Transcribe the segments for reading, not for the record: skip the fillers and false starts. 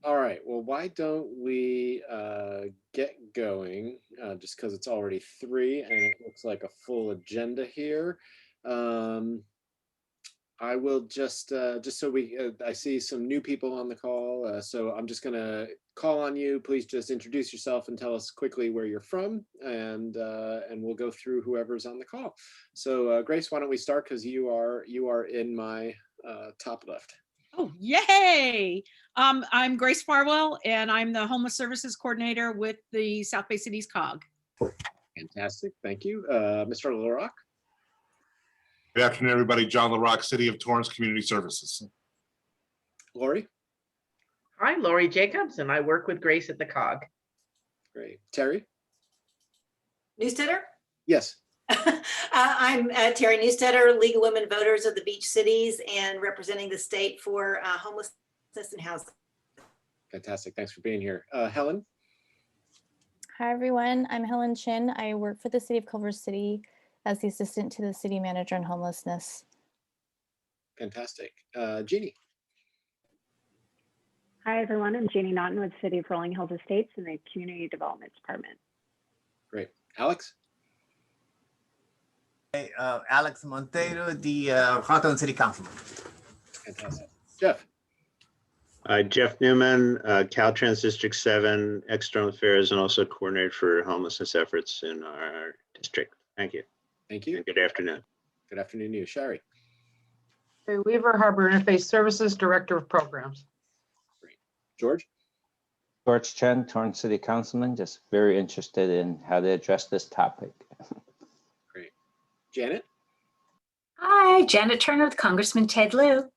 All right, well, why don't we get going, just because it's already 3 and it looks like a full agenda here. I will just so I see some new people on the call, so I'm just gonna call on you. Please just introduce yourself and tell us quickly where you're from, and we'll go through whoever's on the call. So Grace, why don't we start, because you are in my top left. Oh, yay! I'm Grace Farwell, and I'm the Homeless Services Coordinator with the South Bay Cities COG. Fantastic, thank you. Mr. LaRock? Good afternoon, everybody. John LaRock, City of Torrance Community Services. Lori? Hi, Lori Jacobs, and I work with Grace at the COG. Great. Terry? Newsteader? Yes. I'm Terry Newsteader, League of Women Voters of the Beach Cities, and representing the state for homelessness and housing. Fantastic. Thanks for being here. Helen? Hi, everyone. I'm Helen Chin. I work for the City of Culver City as the assistant to the city manager on homelessness. Fantastic. Jeannie? Hi, everyone. I'm Jeannie Naughton with City of Rolling Hills Estates in the Community Development Department. Great. Alex? Hey, Alex Monteiro, the Hawthorne City Councilman. Fantastic. Jeff? Jeff Newman, Caltrans District 7, External Affairs, and also coordinator for homelessness efforts in our district. Thank you. Thank you. And good afternoon. Good afternoon to you. Sherry? Hey, Weaver Harbor Interface Services, Director of Programs. Great. George? George Chen, Torrance City Councilman, just very interested in how to address this topic. Great. Janet? Hi, Janet Turner with Congressman Ted Lieu.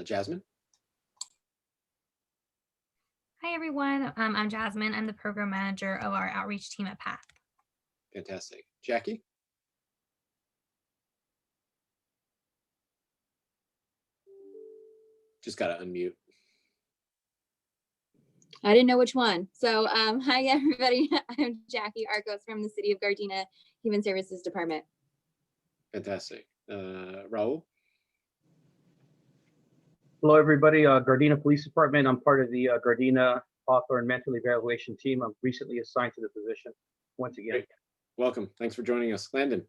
Jasmine? Hi, everyone. I'm Jasmine. I'm the program manager of our outreach team at PATH. Fantastic. Jackie? Just got to unmute. I didn't know which one. So hi, everybody. I'm Jackie Arcos from the City of Gardena Human Services Department. Fantastic. Raul? Hello, everybody. Gardena Police Department. I'm part of the Gardena Hawthorne Mental Evaluation Team. I'm recently assigned to the position once again. Great. Welcome. Thanks for joining us. Landon?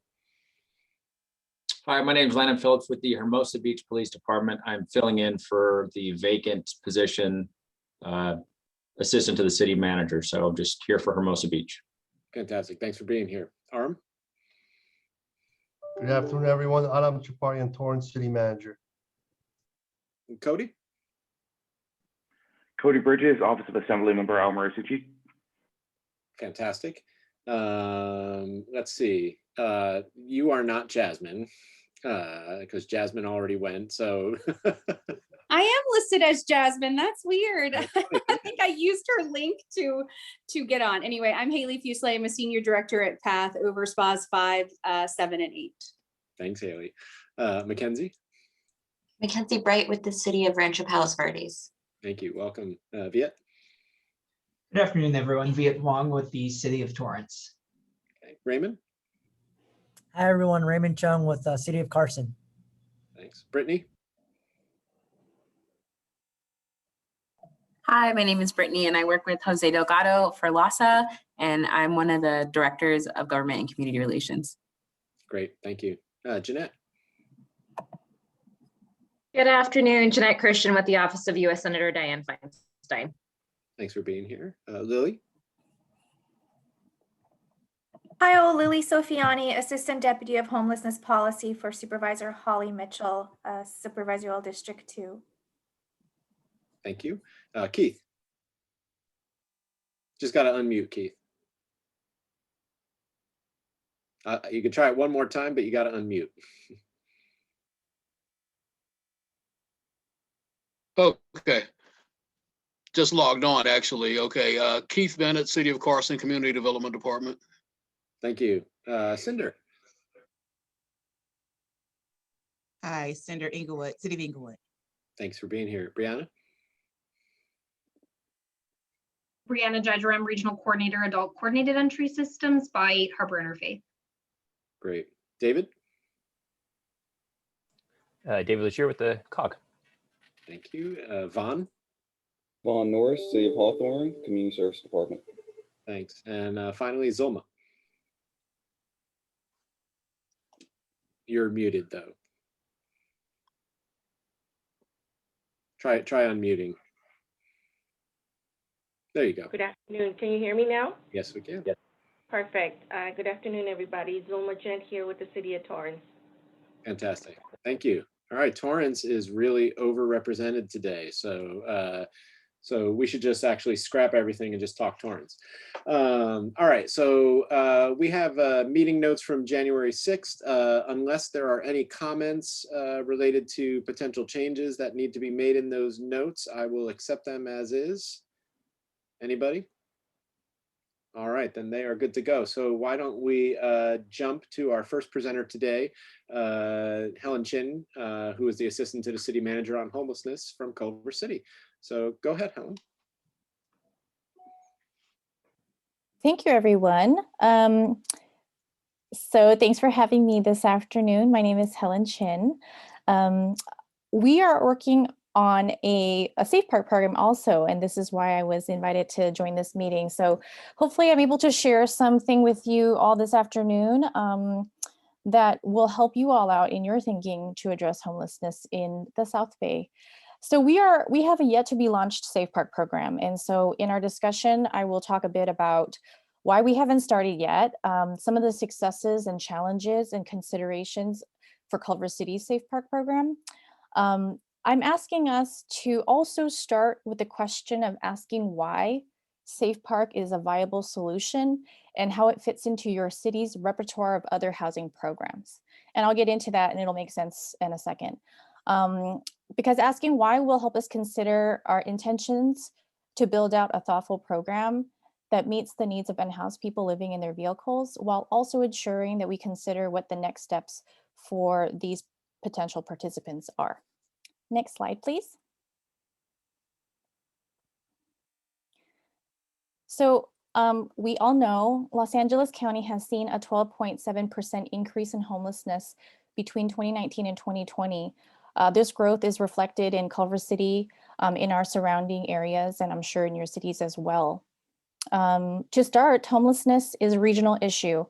Hi, my name is Landon Phillips with the Hermosa Beach Police Department. I'm filling in for the vacant position, assistant to the city manager. So I'm just here for Hermosa Beach. Fantastic. Thanks for being here. Aram? Good afternoon, everyone. Aram Chaparian, Torrance City Manager. And Cody? Cody Bridges, Office of Assembly Member Al Marisucci. Fantastic. Let's see. You are not Jasmine, because Jasmine already went. So I am listed as Jasmine. That's weird. I think I used her link to get on. Anyway, I'm Haley Fuselier. I'm a senior director at PATH over SPAs 5, 7, and 8. Thanks, Haley. Mackenzie? Mackenzie Bright with the City of Rancho Palos Verdes. Thank you. Welcome. Viet? Good afternoon, everyone. Viet Wong with the City of Torrance. Okay. Raymond? Hi, everyone. Raymond Chung with the City of Carson. Thanks. Brittany? Hi, my name is Brittany, and I work with Jose Delgado for LASA, and I'm one of the directors of Government and Community Relations. Great. Thank you. Jeanette? Good afternoon, Jeanette Christian with the Office of U.S. Senator Dianne Feinstein. Thanks for being here. Lily? Hi, Lily Sofiani, Assistant Deputy of Homelessness Policy for Supervisor Holly Mitchell, Supervisorial District 2. Thank you. Keith? Just got to unmute, Keith. You can try it one more time, but you got to unmute. Okay. Just logged on, actually. Okay. Keith Bennett, City of Carson Community Development Department. Thank you. Cinder? Hi, Cinder Inglewood, City of Inglewood. Thanks for being here. Brianna? Brianna Judgeram, Regional Coordinator, Adult Coordinated Entry Systems by 8 Harbor Interfaith. Great. David? David Lucier with the COG. Thank you. Vaughn? Vaughn Norris, City of Hawthorne, Community Service Department. Thanks. And finally, Zulma. You're muted though. Try unmuting. There you go. Good afternoon. Can you hear me now? Yes, we can. Yes. Perfect. Good afternoon, everybody. Zulma Gent here with the City of Torrance. Fantastic. Thank you. All right, Torrance is really overrepresented today, so so we should just actually scrap everything and just talk Torrance. All right, so we have meeting notes from January 6th. Unless there are any comments related to potential changes that need to be made in those notes, I will accept them as is. Anybody? All right, then they are good to go. So why don't we jump to our first presenter today, Helen Chin, who is the assistant to the city manager on homelessness from Culver City. So go ahead, Helen. Thank you, everyone. So thanks for having me this afternoon. My name is Helen Chin. We are working on a Safe Park program also, and this is why I was invited to join this meeting. So hopefully I'm able to share something with you all this afternoon that will help you all out in your thinking to address homelessness in the South Bay. So we have a yet to be launched Safe Park program. And so in our discussion, I will talk a bit about why we haven't started yet, some of the successes and challenges and considerations for Culver City's Safe Park program. I'm asking us to also start with the question of asking why Safe Park is a viable solution and how it fits into your city's repertoire of other housing programs. And I'll get into that and it'll make sense in a second. Because asking why will help us consider our intentions to build out a thoughtful program that meets the needs of unhoused people living in their vehicles, while also ensuring that we consider what the next steps for these potential participants are. Next slide, please. So we all know Los Angeles County has seen a 12.7% increase in homelessness between 2019 and 2020. This growth is reflected in Culver City, in our surrounding areas, and I'm sure in your cities as well. To start, homelessness is a regional issue.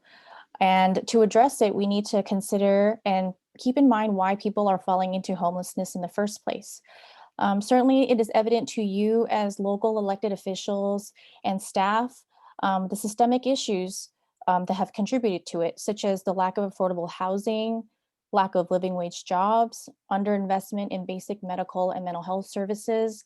And to address it, we need to consider and keep in mind why people are falling into homelessness in the first place. Certainly, it is evident to you as local elected officials and staff, the systemic issues that have contributed to it, such as the lack of affordable housing, lack of living wage jobs, underinvestment in basic medical and mental health services,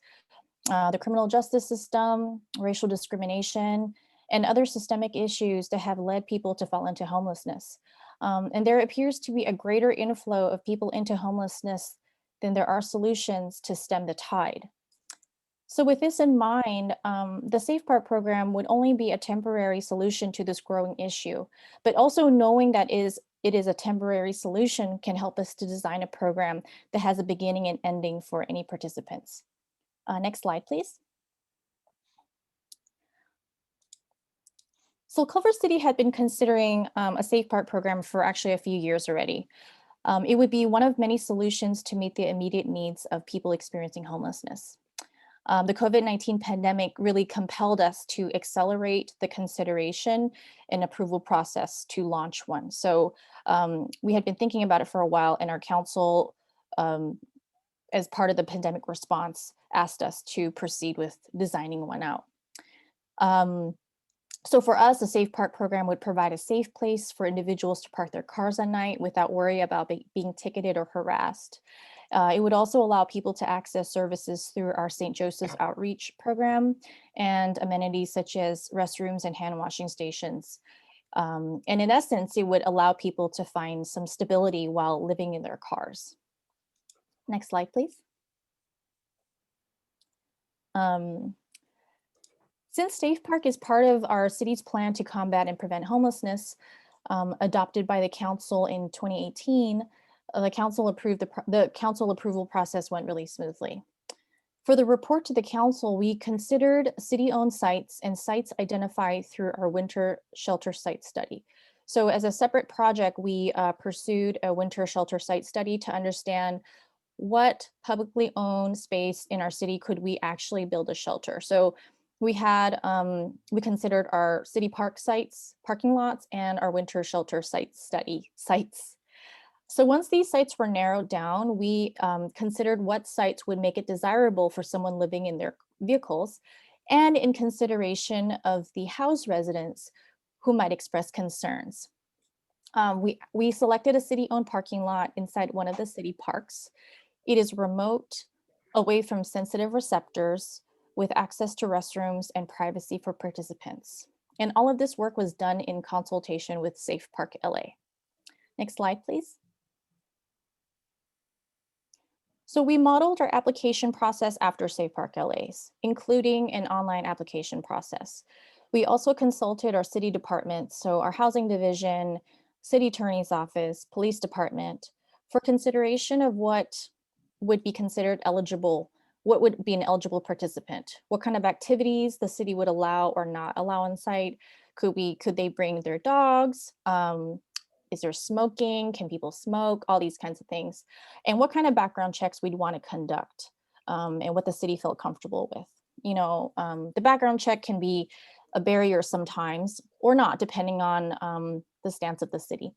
the criminal justice system, racial discrimination, and other systemic issues that have led people to fall into homelessness. And there appears to be a greater inflow of people into homelessness than there are solutions to stem the tide. So with this in mind, the Safe Park program would only be a temporary solution to this growing issue, but also knowing that it is a temporary solution can help us to design a program that has a beginning and ending for any participants. Next slide, please. So Culver City had been considering a Safe Park program for actually a few years already. It would be one of many solutions to meet the immediate needs of people experiencing homelessness. The COVID-19 pandemic really compelled us to accelerate the consideration and approval process to launch one. So we had been thinking about it for a while, and our council, as part of the pandemic response, asked us to proceed with designing one out. So for us, the Safe Park program would provide a safe place for individuals to park their cars at night without worry about being ticketed or harassed. It would also allow people to access services through our St. Joseph's Outreach program and amenities such as restrooms and hand washing stations. And in essence, it would allow people to find some stability while living in their cars. Next slide, please. Since Safe Park is part of our city's plan to combat and prevent homelessness, adopted by the council in 2018, the council approval process went really smoothly. For the report to the council, we considered city-owned sites and sites identified through our winter shelter site study. So as a separate project, we pursued a winter shelter site study to understand what publicly owned space in our city could we actually build a shelter? So we had, we considered our city park sites, parking lots, and our winter shelter sites. So once these sites were narrowed down, we considered what sites would make it desirable for someone living in their vehicles, and in consideration of the house residents who might express concerns. We selected a city-owned parking lot inside one of the city parks. It is remote, away from sensitive receptors, with access to restrooms and privacy for participants. And all of this work was done in consultation with Safe Park LA. Next slide, please. So we modeled our application process after Safe Park LA's, including an online application process. We also consulted our city departments, so our housing division, city attorney's office, police department, for consideration of what would be considered eligible, what would be an eligible participant, what kind of activities the city would allow or not allow on site. Could they bring their dogs? Is there smoking? Can people smoke? All these kinds of things. And what kind of background checks we'd want to conduct, and what the city felt comfortable with. You know, the background check can be a barrier sometimes or not, depending on the stance of the city.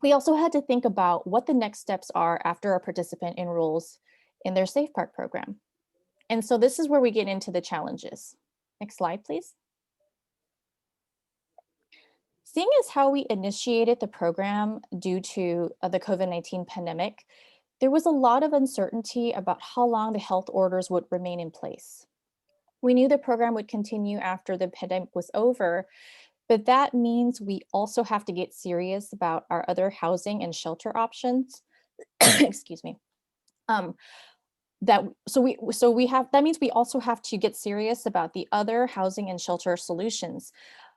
We also had to think about what the next steps are after a participant enrolls in their Safe Park program. And so this is where we get into the challenges. Next slide, please. Seeing as how we initiated the program due to the COVID-19 pandemic, there was a lot of uncertainty about how long the health orders would remain in place. We knew the program would continue after the pandemic was over, but that means we also have to get serious about our other housing and shelter options. Excuse me. That means we also have to get serious about the other housing and shelter solutions.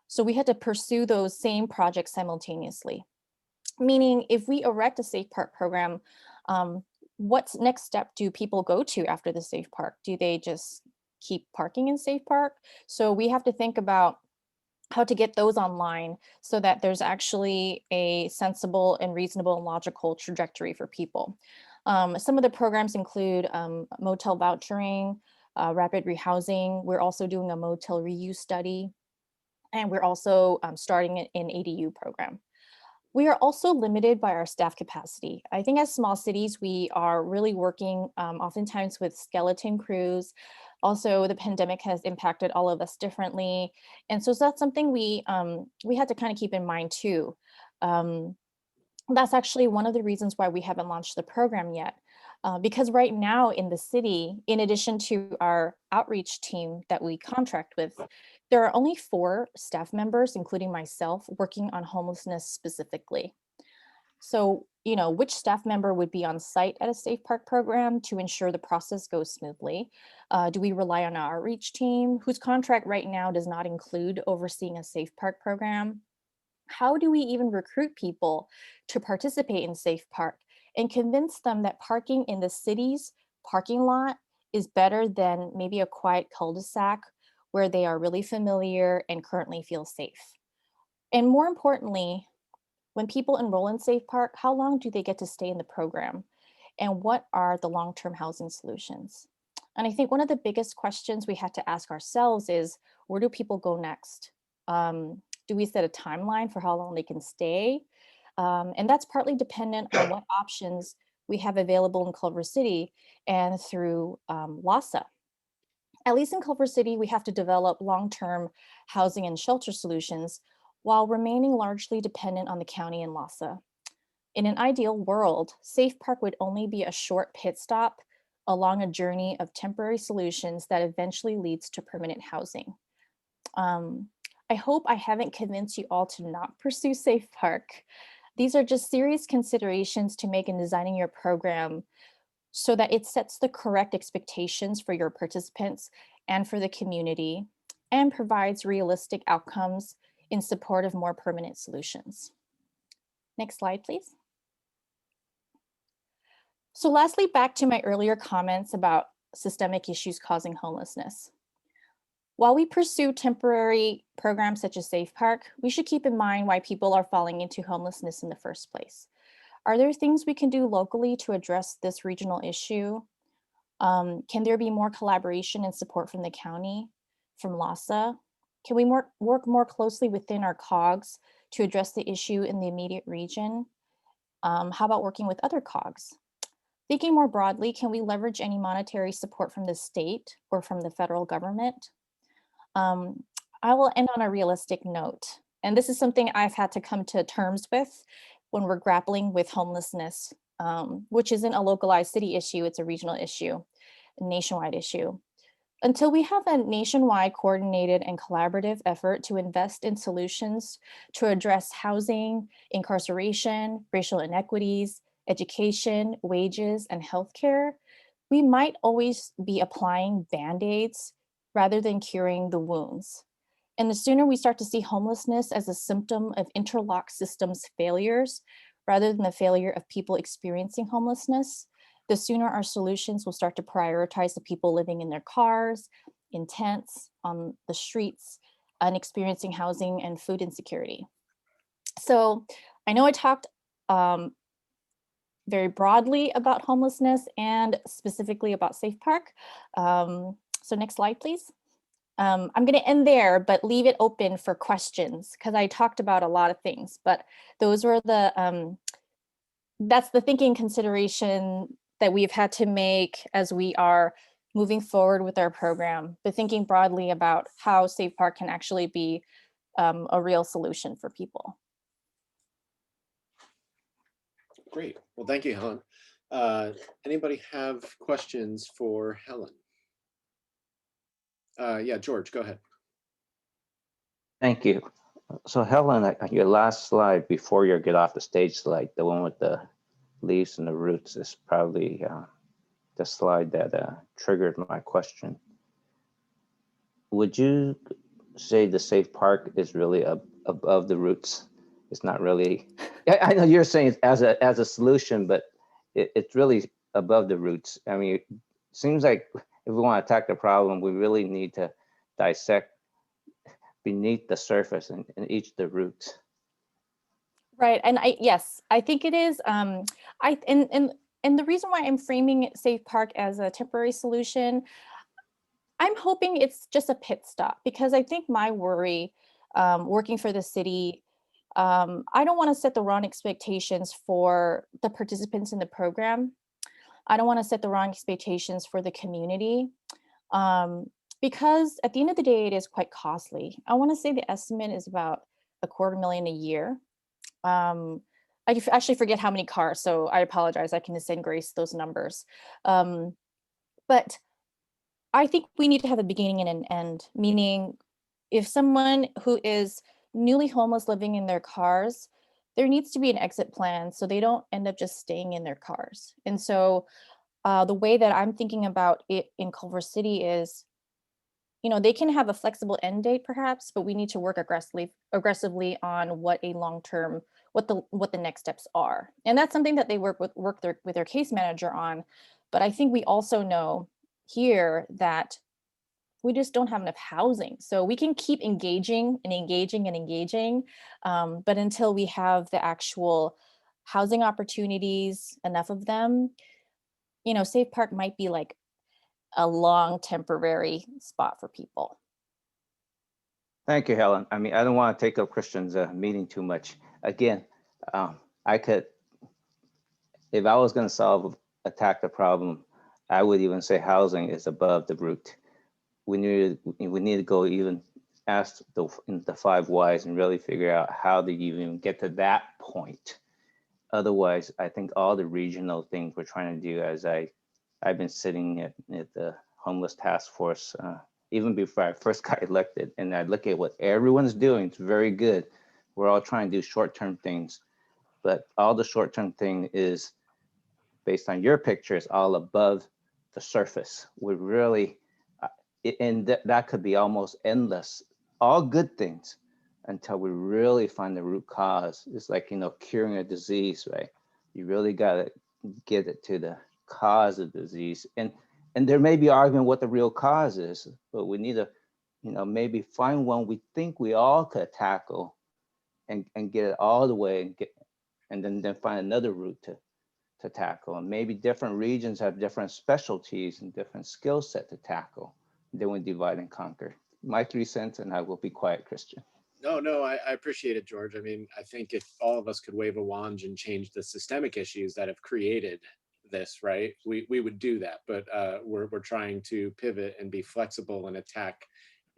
So we had to pursue those same projects simultaneously. Meaning, if we erect a Safe Park program, what's next step do people go to after the Safe Park? Do they just keep parking in Safe Park? So we have to think about how to get those online so that there's actually a sensible and reasonable and logical trajectory for people. Some of the programs include motel vouchering, rapid rehousing. We're also doing a motel reuse study, and we're also starting an ADU program. We are also limited by our staff capacity. I think as small cities, we are really working oftentimes with skeleton crews. Also, the pandemic has impacted all of us differently. And so that's something we had to kind of keep in mind too. That's actually one of the reasons why we haven't launched the program yet. Because right now in the city, in addition to our outreach team that we contract with, there are only 4 staff members, including myself, working on homelessness specifically. So, you know, which staff member would be on site at a Safe Park program to ensure the process goes smoothly? Do we rely on our outreach team, whose contract right now does not include overseeing a Safe Park program? How do we even recruit people to participate in Safe Park and convince them that parking in the city's parking lot is better than maybe a quiet cul-de-sac where they are really familiar and currently feel safe? And more importantly, when people enroll in Safe Park, how long do they get to stay in the program? And what are the long-term housing solutions? And I think one of the biggest questions we had to ask ourselves is, where do people go next? Do we set a timeline for how long they can stay? And that's partly dependent on what options we have available in Culver City and through LAHSA. At least in Culver City, we have to develop long-term housing and shelter solutions while remaining largely dependent on the county and LAHSA. In an ideal world, Safe Park would only be a short pit stop along a journey of temporary solutions that eventually leads to permanent housing. I hope I haven't convinced you all to not pursue Safe Park. These are just serious considerations to make in designing your program so that it sets the correct expectations for your participants and for the community, and provides realistic outcomes in support of more permanent solutions. Next slide, please. So lastly, back to my earlier comments about systemic issues causing homelessness. While we pursue temporary programs such as Safe Park, we should keep in mind why people are falling into homelessness in the first place. Are there things we can do locally to address this regional issue? Can there be more collaboration and support from the county, from LAHSA? Can we work more closely within our COGs to address the issue in the immediate region? How about working with other COGs? Thinking more broadly, can we leverage any monetary support from the state or from the federal government? I will end on a realistic note. And this is something I've had to come to terms with when we're grappling with homelessness, which isn't a localized city issue, it's a regional issue, a nationwide issue. Until we have a nationwide coordinated and collaborative effort to invest in solutions to address housing, incarceration, racial inequities, education, wages, and healthcare, we might always be applying Band-Aids rather than curing the wounds. And the sooner we start to see homelessness as a symptom of interlocked systems failures, rather than the failure of people experiencing homelessness, the sooner our solutions will start to prioritize the people living in their cars, in tents, on the streets, and experiencing housing and food insecurity. So I know I talked very broadly about homelessness and specifically about Safe Park. So next slide, please. I'm going to end there, but leave it open for questions because I talked about a lot of things, but those were the, that's the thinking consideration that we've had to make as we are moving forward with our program, but thinking broadly about how Safe Park can actually be a real solution for people. Great. Well, thank you, Helen. Anybody have questions for Helen? Yeah, George, go ahead. Thank you. So Helen, your last slide before you get off the stage slide, the one with the leaves and the roots is probably the slide that triggered my question. Would you say the Safe Park is really above the roots? It's not really, I know you're saying as a solution, but it's really above the roots. I mean, it seems like if we want to attack the problem, we really need to dissect beneath the surface and each the roots. Right, and yes, I think it is. And the reason why I'm framing Safe Park as a temporary solution, I'm hoping it's just a pit stop, because I think my worry working for the city, I don't want to set the wrong expectations for the participants in the program. I don't want to set the wrong expectations for the community, because at the end of the day, it is quite costly. I want to say the estimate is about $250,000 a year. I actually forget how many cars, so I apologize. I can send Grace those numbers. But I think we need to have a beginning and an end, meaning if someone who is newly homeless living in their cars, there needs to be an exit plan so they don't end up just staying in their cars. And so the way that I'm thinking about it in Culver City is, you know, they can have a flexible end date perhaps, but we need to work aggressively on what a long-term, what the next steps are. And that's something that they work with their case manager on. But I think we also know here that we just don't have enough housing. So we can keep engaging and engaging and engaging, but until we have the actual housing opportunities, enough of them, you know, Safe Park might be like a long temporary spot for people. Thank you, Helen. I mean, I don't want to take up Christian's meeting too much. Again, I could, if I was going to attack the problem, I would even say housing is above the root. We need to go even ask the 5 whys and really figure out how to even get to that point. Otherwise, I think all the regional things we're trying to do, as I've been sitting at the homeless task force even before I first got elected, and I look at what everyone's doing. It's very good. We're all trying to do short-term things, but all the short-term thing is based on your pictures, all above the surface. We really, and that could be almost endless. All good things until we really find the root cause. It's like, you know, curing a disease, right? You really got to get it to the cause of the disease. And there may be arguing what the real cause is, but we need to, you know, maybe find one we think we all could tackle and get it all the way and and then find another route to tackle. And maybe different regions have different specialties and different skill set to tackle. Then we divide and conquer. My 3 cents, and I will be quiet, Christian. No, I appreciate it, George. I mean, I think if all of us could wave a wand and change the systemic issues that have created this, right, we would do that. But we're trying to pivot and be flexible and attack,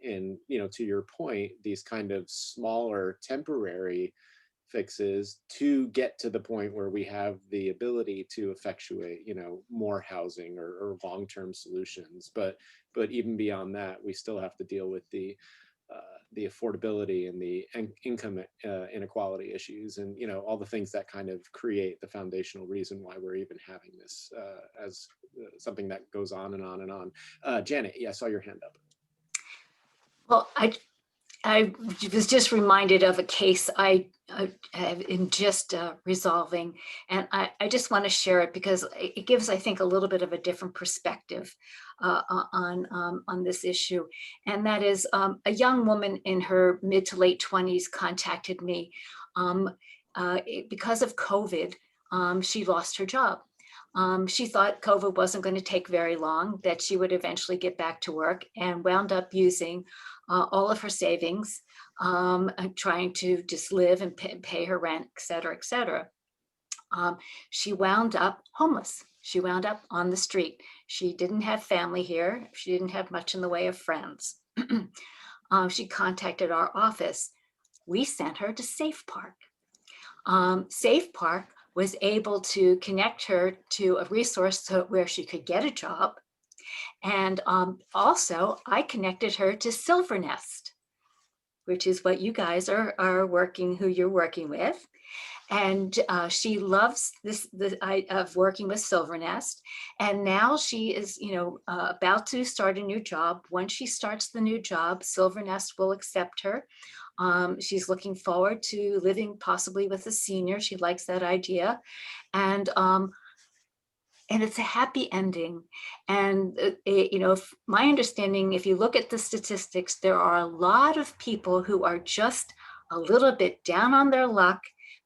in, you know, to your point, these kind of smaller temporary fixes to get to the point where we have the ability to effectuate, you know, more housing or long-term solutions. But even beyond that, we still have to deal with the affordability and the income inequality issues, and, you know, all the things that kind of create the foundational reason why we're even having this as something that goes on and on and on. Janet, yeah, I saw your hand up. Well, I was just reminded of a case I am just resolving, and I just want to share it because it gives, I think, a little bit of a different perspective on this issue. And that is a young woman in her mid to late 20s contacted me because of COVID. She lost her job. She thought COVID wasn't going to take very long, that she would eventually get back to work, and wound up using all of her savings, trying to just live and pay her rent, et cetera, et cetera. She wound up homeless. She wound up on the street. She didn't have family here. She didn't have much in the way of friends. She contacted our office. We sent her to Safe Park. Safe Park was able to connect her to a resource where she could get a job. And also I connected her to Silver Nest, which is what you guys are working, who you're working with. And she loves of working with Silver Nest. And now she is, you know, about to start a new job. Once she starts the new job, Silver Nest will accept her. She's looking forward to living possibly with a senior. She likes that idea. And it's a happy ending. And, you know, my understanding, if you look at the statistics, there are a lot of people who are just a little bit down on their luck,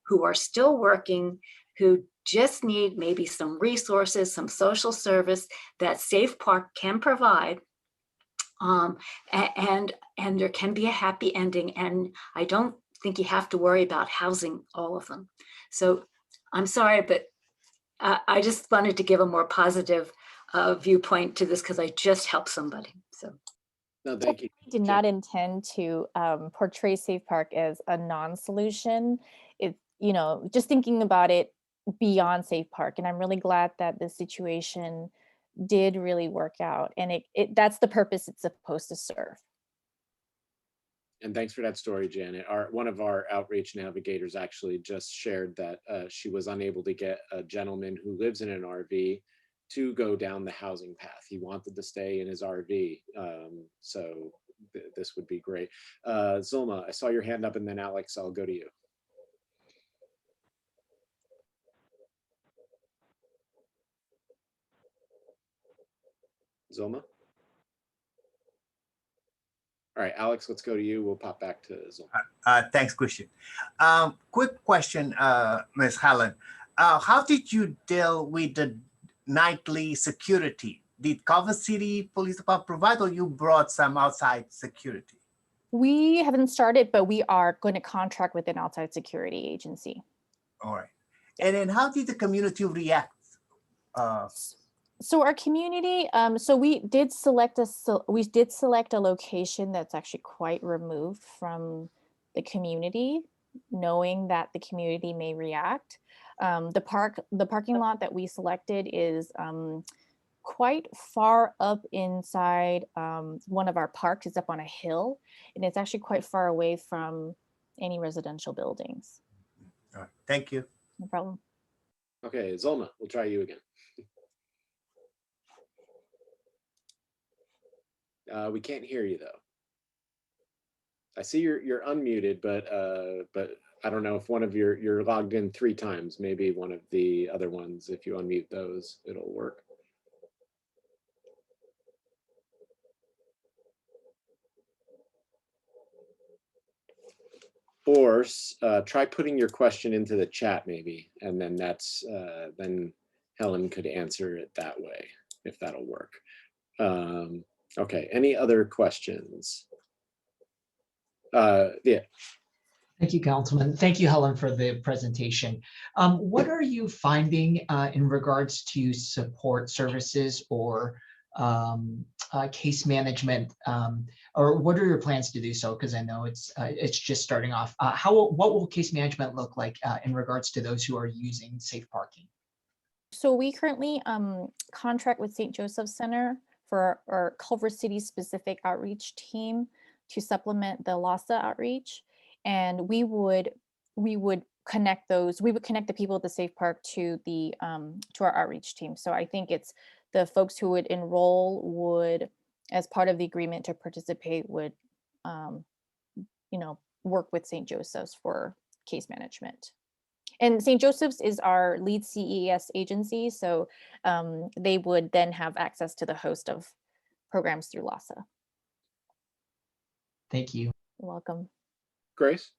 who are still working, who just need maybe some resources, some social service that Safe Park can provide. And there can be a happy ending. And I don't think you have to worry about housing all of them. So I'm sorry, but I just wanted to give a more positive viewpoint to this because I just helped somebody. So. No, thank you. I did not intend to portray Safe Park as a non-solution. It, you know, just thinking about it beyond Safe Park, and I'm really glad that the situation did really work out, and that's the purpose it's supposed to serve. And thanks for that story, Janet. One of our outreach navigators actually just shared that she was unable to get a gentleman who lives in an RV to go down the housing path. He wanted to stay in his RV. So this would be great. Zulma, I saw your hand up, and then Alex, I'll go to you. Zulma? All right, Alex, let's go to you. We'll pop back to Zulma. Thanks, Christian. Quick question, Ms. Helen. How did you deal with the nightly security? Did Culver City Police Department provide, or you brought some outside security? We haven't started, but we are going to contract with an outside security agency. All right. And then how did the community react? So our community, so we did select a location that's actually quite removed from the community, knowing that the community may react. The parking lot that we selected is quite far up inside one of our parks. It's up on a hill, and it's actually quite far away from any residential buildings. All right. Thank you. No problem. Okay, Zulma, we'll try you again. We can't hear you though. I see you're unmuted, but I don't know if one of you're logged in 3 times. Maybe one of the other ones, if you unmute those, it'll work. Or try putting your question into the chat maybe, and then then Helen could answer it that way, if that'll work. Okay, any other questions? Yeah. Thank you, Councilman. Thank you, Helen, for the presentation. What are you finding in regards to support services or case management, or what are your plans to do so? Because I know it's just starting off. What will case management look like in regards to those who are using safe parking? So we currently contract with St. Joseph Center for our Culver City specific outreach team to supplement the LASA outreach. And we would connect the people at the Safe Park to the to our outreach team. So I think it's the folks who would enroll would, as part of the agreement to participate, would work with St. Joseph's for case management. And St. Joseph's is our lead CES agency, so they would then have access to the host of programs through LASA. Thank you. You're welcome. Grace?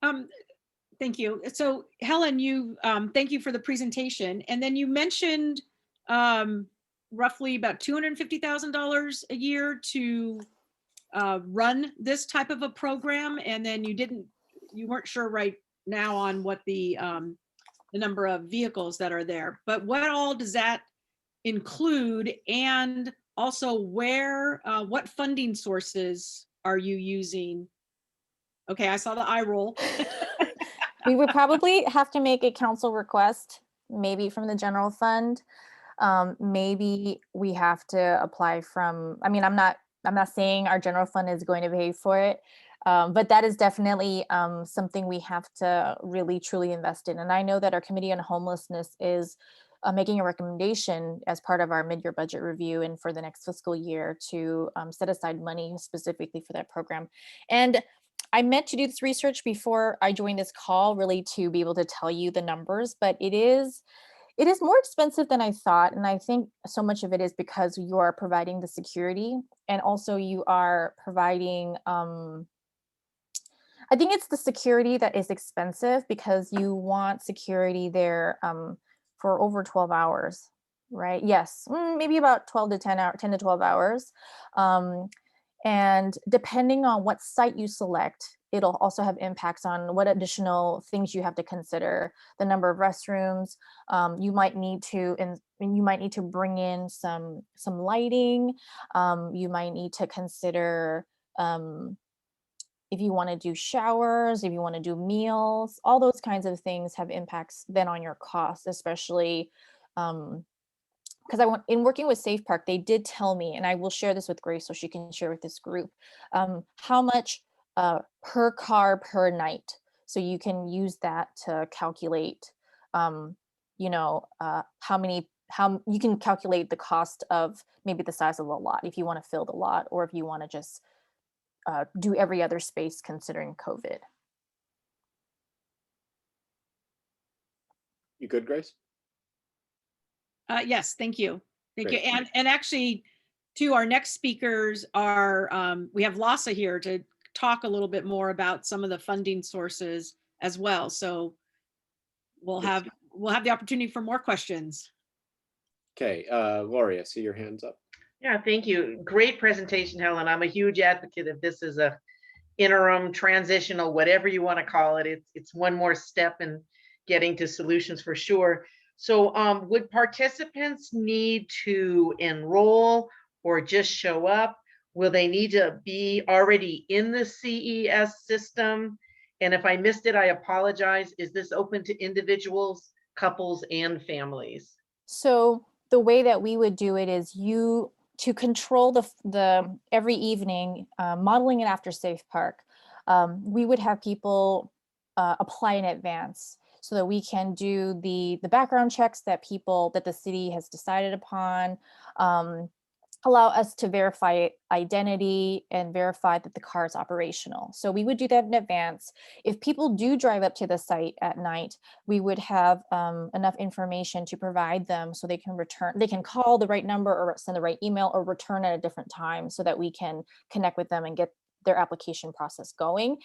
Thank you. So Helen, you thank you for the presentation. And then you mentioned roughly about $250,000 a year to run this type of a program. And then you weren't sure right now on what the number of vehicles that are there, but what all does that include? And also what funding sources are you using? Okay, I saw the eye roll. We would probably have to make a council request, maybe from the general fund. Maybe we have to apply from, I mean, I'm not saying our general fund is going to pay for it, but that is definitely something we have to really truly invest in. And I know that our Committee on Homelessness is making a recommendation as part of our mid-year budget review and for the next fiscal year to set aside money specifically for that program. And I meant to do this research before I joined this call, really to be able to tell you the numbers, but it is more expensive than I thought. And I think so much of it is because you are providing the security, and also you are providing, I think it's the security that is expensive, because you want security there for over 12 hours, right? Yes, maybe about 10 to 12 hours. And depending on what site you select, it'll also have impacts on what additional things you have to consider. The number of restrooms, you might need to bring in some lighting. You might need to consider if you want to do showers, if you want to do meals, all those kinds of things have impacts then on your costs, especially because in working with Safe Park, they did tell me, and I will share this with Grace so she can share with this group, how much per car per night. So you can use that to calculate, how you can calculate the cost of maybe the size of the lot, if you want to fill the lot, or if you want to just do every other space considering COVID. You good, Grace? Yes, thank you. Thank Great. you. And actually, too, our next speakers are, we have LASA here to talk a little bit more about some of the funding sources as well. So we'll have the opportunity for more questions. Okay, Lori, I see your hands up. Yeah, thank you. Great presentation, Helen. I'm a huge advocate if this is a interim, transitional, whatever you want to call it. It's one more step in getting to solutions for sure. So would participants need to enroll or just show up? Will they need to be already in the CES system? And if I missed it, I apologize. Is this open to individuals, couples, and families? So the way that we would do it is to control the every evening, modeling it after Safe Park, we would have people apply in advance so that we can do the background checks that the city has decided upon, allow us to verify identity and verify that the car is operational. So we would do that in advance. If people do drive up to the site at night, we would have enough information to provide them so they can call the right number or send the right email or return at a different time so that we can connect with them and get their application process going.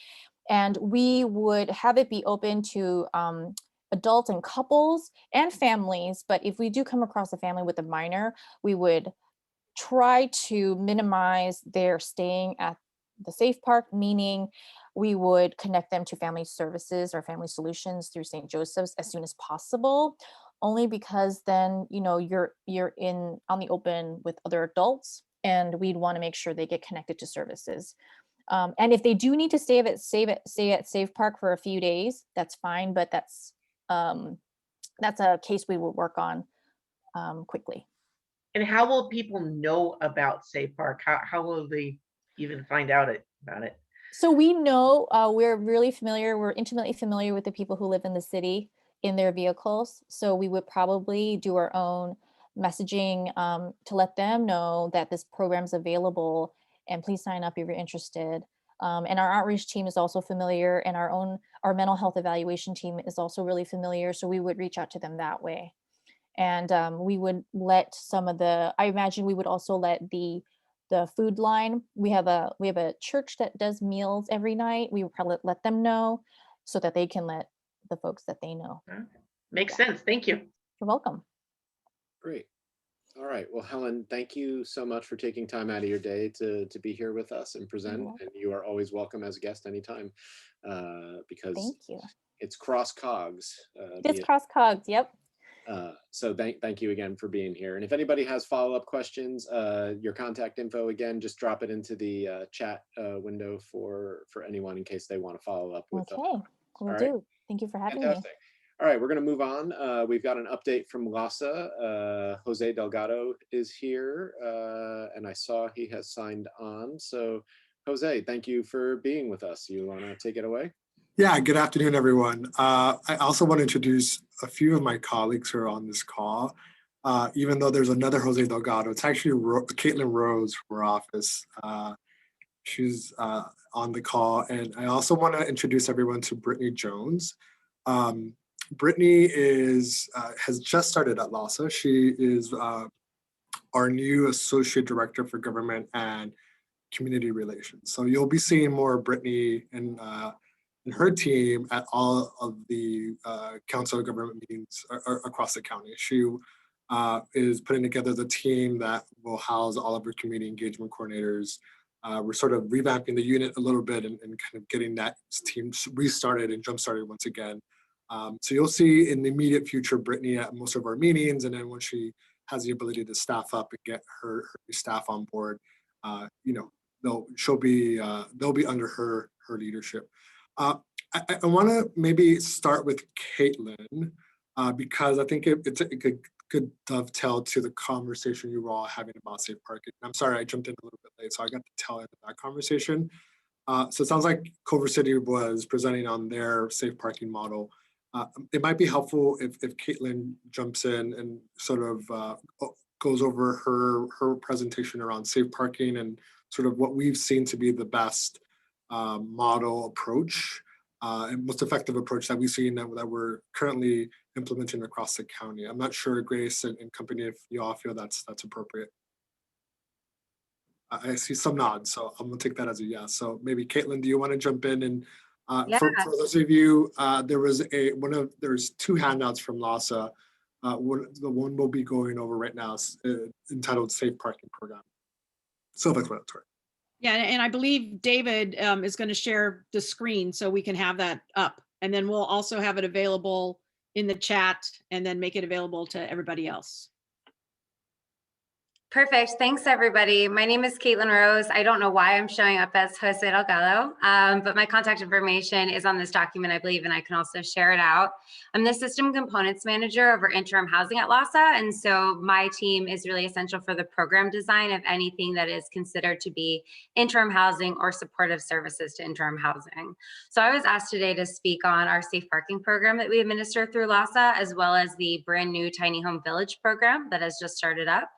And we would have it be open to adults and couples and families. But if we do come across a family with a minor, we would try to minimize their staying at the safe park, meaning we would connect them to family services or family solutions through St. Joseph's as soon as possible, only because then, you know, you're in on the open with other adults, and we'd want to make sure they get connected to services. And if they do need to stay at Safe Park for a few days, that's fine, but that's a case we will work on quickly. And how will people know about Safe Park? How will they even find out about it? So we know we're intimately familiar with the people who live in the city in their vehicles. So we would probably do our own messaging to let them know that this program's available and please sign up if you're interested. And our outreach team is also familiar, and our mental health evaluation team is also really familiar. So we would reach out to them that way. And we would let I imagine we would also let the food line. We have a church that does meals every night. We would probably let them know so that they can let the folks that they know. Makes sense. Thank you. You're welcome. Great. All right. Well, Helen, thank you so much for taking time out of your day to be here with us and present. And you are always welcome as a guest anytime because thank you. It's cross cogs. It's cross cogs. Yep. So thank you again for being here. And if anybody has follow-up questions, your contact info, again, just drop it into the chat window for anyone in case they want to follow up with. Okay, will do. Thank you for having me. All right, we're going to move on. We've got an update from LAHSA. Jose Delgado is here, and I saw he has signed on. So Jose, thank you for being with us. You want to take it away? Yeah, good afternoon, everyone. I also want to introduce a few of my colleagues who are on this call. Even though there's another Jose Delgado, it's actually Caitlin Rose from our office. She's on the call. And I also want to introduce everyone to Brittany Jones. Brittany has just started at LAHSA. She is our new Associate Director for Government and Community Relations. So you'll be seeing more of Brittany and her team at all of the council of government meetings across the county. She is putting together the team that will house all of her community engagement coordinators. We're sort of revamping the unit a little bit and kind of getting that team restarted and jump-started once again. So you'll see in the immediate future Brittany at most of our meetings, and then when she has the ability to staff up and get her staff on board, they'll be under her leadership. I want to maybe start with Caitlin because I think it's a good dovetail to the conversation you were all having about safe parking. I'm sorry I jumped in a little bit late, so I got to tail end of that conversation. So it sounds like Culver City was presenting on their safe parking model. It might be helpful if Caitlin jumps in and sort of goes over her presentation around safe parking and sort of what we've seen to be the best model approach and most effective approach that we've seen that we're currently implementing across the county. I'm not sure, Grace and company, if you all feel that's appropriate. I see some nods, so I'm gonna take that as a yes. So maybe Caitlin, do you want to jump in? And for those of you, there's two handouts from LAHSA. The one we'll be going over right now is entitled Safe Parking Program. Self-explanatory. Yeah, and I believe David is going to share the screen so we can have that up. And then we'll also have it available in the chat and then make it available to everybody else. Perfect. Thanks, everybody. My name is Caitlin Rose. I don't know why I'm showing up as Jose Delgado, but my contact information is on this document, I believe, and I can also share it out. I'm the System Components Manager over Interim Housing at LAHSA, and so my team is really essential for the program design of anything that is considered to be interim housing or supportive services to interim housing. So I was asked today to speak on our safe parking program that we administer through LAHSA, as well as the brand new Tiny Home Village program that has just started up.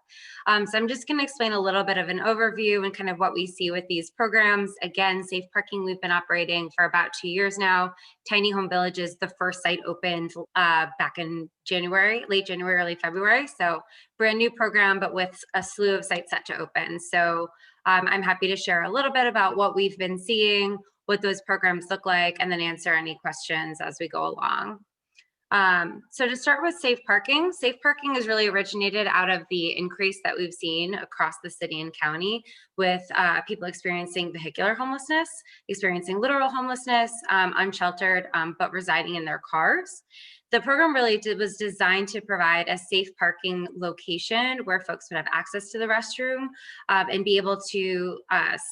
So I'm just going to explain a little bit of an overview and kind of what we see with these programs. Again, safe parking, we've been operating for about 2 years now. Tiny Home Villages, the first site opened back in January, late January, early February. So brand new program, but with a slew of sites set to open. So I'm happy to share a little bit about what we've been seeing, what those programs look like, and then answer any questions as we go along. So to start with safe parking has really originated out of the increase that we've seen across the city and county with people experiencing vehicular homelessness, experiencing literal homelessness, unsheltered, but residing in their cars. The program really was designed to provide a safe parking location where folks would have access to the restroom and be able to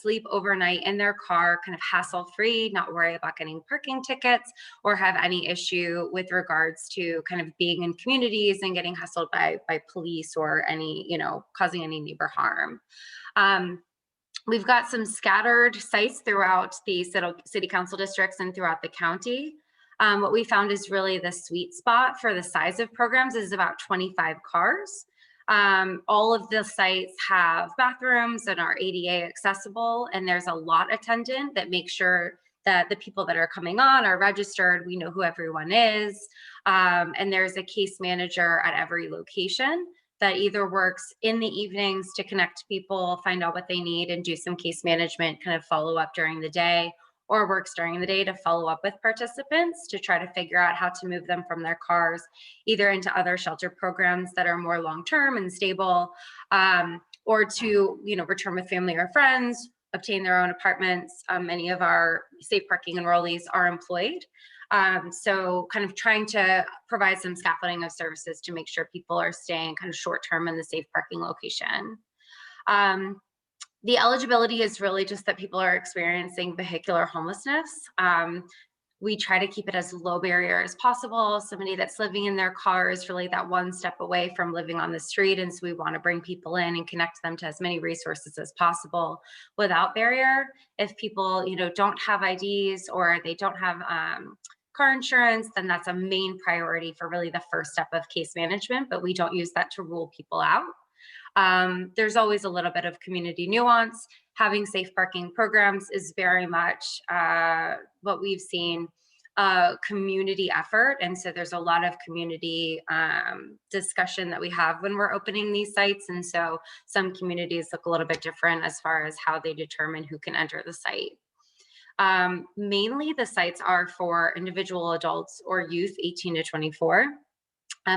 sleep overnight in their car, kind of hassle-free, not worry about getting parking tickets or have any issue with regards to kind of being in communities and getting hustled by police or any, causing any neighbor harm. We've got some scattered sites throughout the city council districts and throughout the county. What we found is really the sweet spot for the size of programs is about 25 cars. All of the sites have bathrooms and are ADA accessible, and there's a lot attendant that makes sure that the people that are coming on are registered. We know who everyone is. And there's a case manager at every location that either works in the evenings to connect people, find out what they need, and do some case management, kind of follow up during the day, or works during the day to follow up with participants to try to figure out how to move them from their cars, either into other shelter programs that are more long-term and stable, or to, return with family or friends, obtain their own apartments. Many of our safe parking enrollees are employed. So kind of trying to provide some scaffolding of services to make sure people are staying kind of short-term in the safe parking location. The eligibility is really just that people are experiencing vehicular homelessness. We try to keep it as low barrier as possible. Somebody that's living in their car is really that one step away from living on the street. And so we want to bring people in and connect them to as many resources as possible without barrier. If people, don't have IDs or they don't have car insurance, then that's a main priority for really the first step of case management, but we don't use that to rule people out. There's always a little bit of community nuance. Having safe parking programs is very much what we've seen, community effort. And so there's a lot of community discussion that we have when we're opening these sites. And so some communities look a little bit different as far as how they determine who can enter the site. Mainly the sites are for individual adults or youth 18 to 24.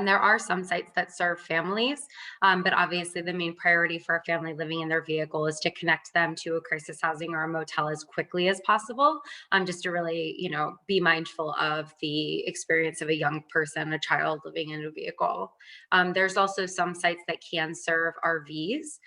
There are some sites that serve families, but obviously the main priority for a family living in their vehicle is to connect them to a crisis housing or a motel as quickly as possible, just to really, be mindful of the experience of a young person, a child living in a vehicle. There's also some sites that can serve RVs.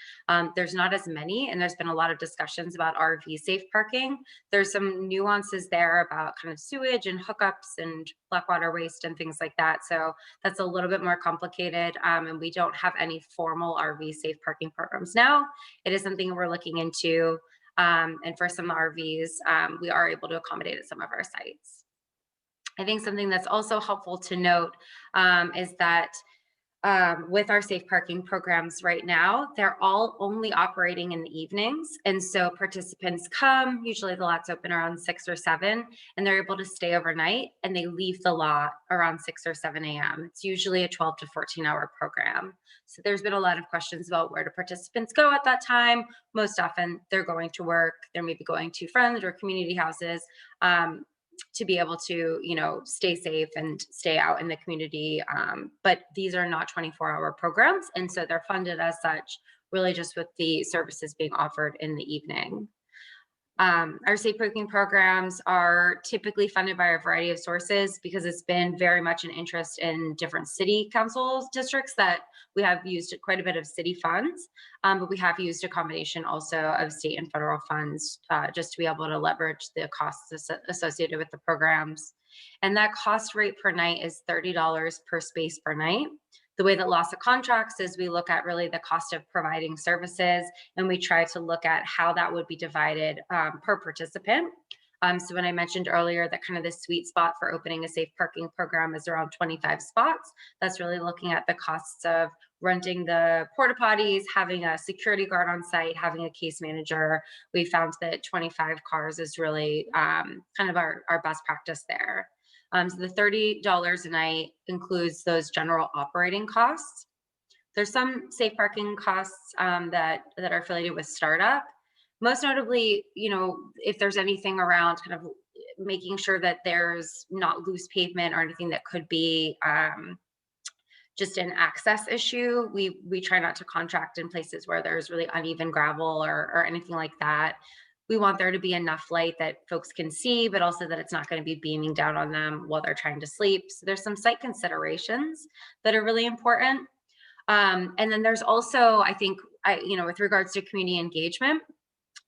There's not as many, and there's been a lot of discussions about RV safe parking. There's some nuances there about kind of sewage and hookups and black water waste and things like that. So that's a little bit more complicated, and we don't have any formal RV safe parking programs now. It is something we're looking into, and for some RVs, we are able to accommodate at some of our sites. I think something that's also helpful to note is that with our safe parking programs right now, they're all only operating in the evenings. And so participants come, usually the lots open around 6 or 7, and they're able to stay overnight, and they leave the lot around 6 or 7 a.m. It's usually a 12 to 14-hour program. So there's been a lot of questions about where do participants go at that time. Most often they're going to work, they're maybe going to friends or community houses, to be able to, stay safe and stay out in the community. But these are not 24-hour programs. And so they're funded as such, really just with the services being offered in the evening. Our safe parking programs are typically funded by a variety of sources because it's been very much an interest in different city council districts that we have used quite a bit of city funds, but we have used a combination also of state and federal funds just to be able to leverage the costs associated with the programs. And that cost rate per night is $30 per space per night. The way that LAHSA contracts is we look at really the cost of providing services, and we try to look at how that would be divided per participant. So when I mentioned earlier that kind of the sweet spot for opening a safe parking program is around 25 spots, that's really looking at the costs of renting the porta potties, having a security guard on site, having a case manager. We found that 25 cars is really kind of our best practice there. So the $30 a night includes those general operating costs. There's some safe parking costs that are affiliated with startup. most notably, if there's anything around kind of making sure that there's not loose pavement or anything that could be just an access issue. We try not to contract in places where there's really uneven gravel or anything like that. We want there to be enough light that folks can see, but also that it's not going to be beaming down on them while they're trying to sleep. So there's some site considerations that are really important. And then there's also, I think, with regards to community engagement,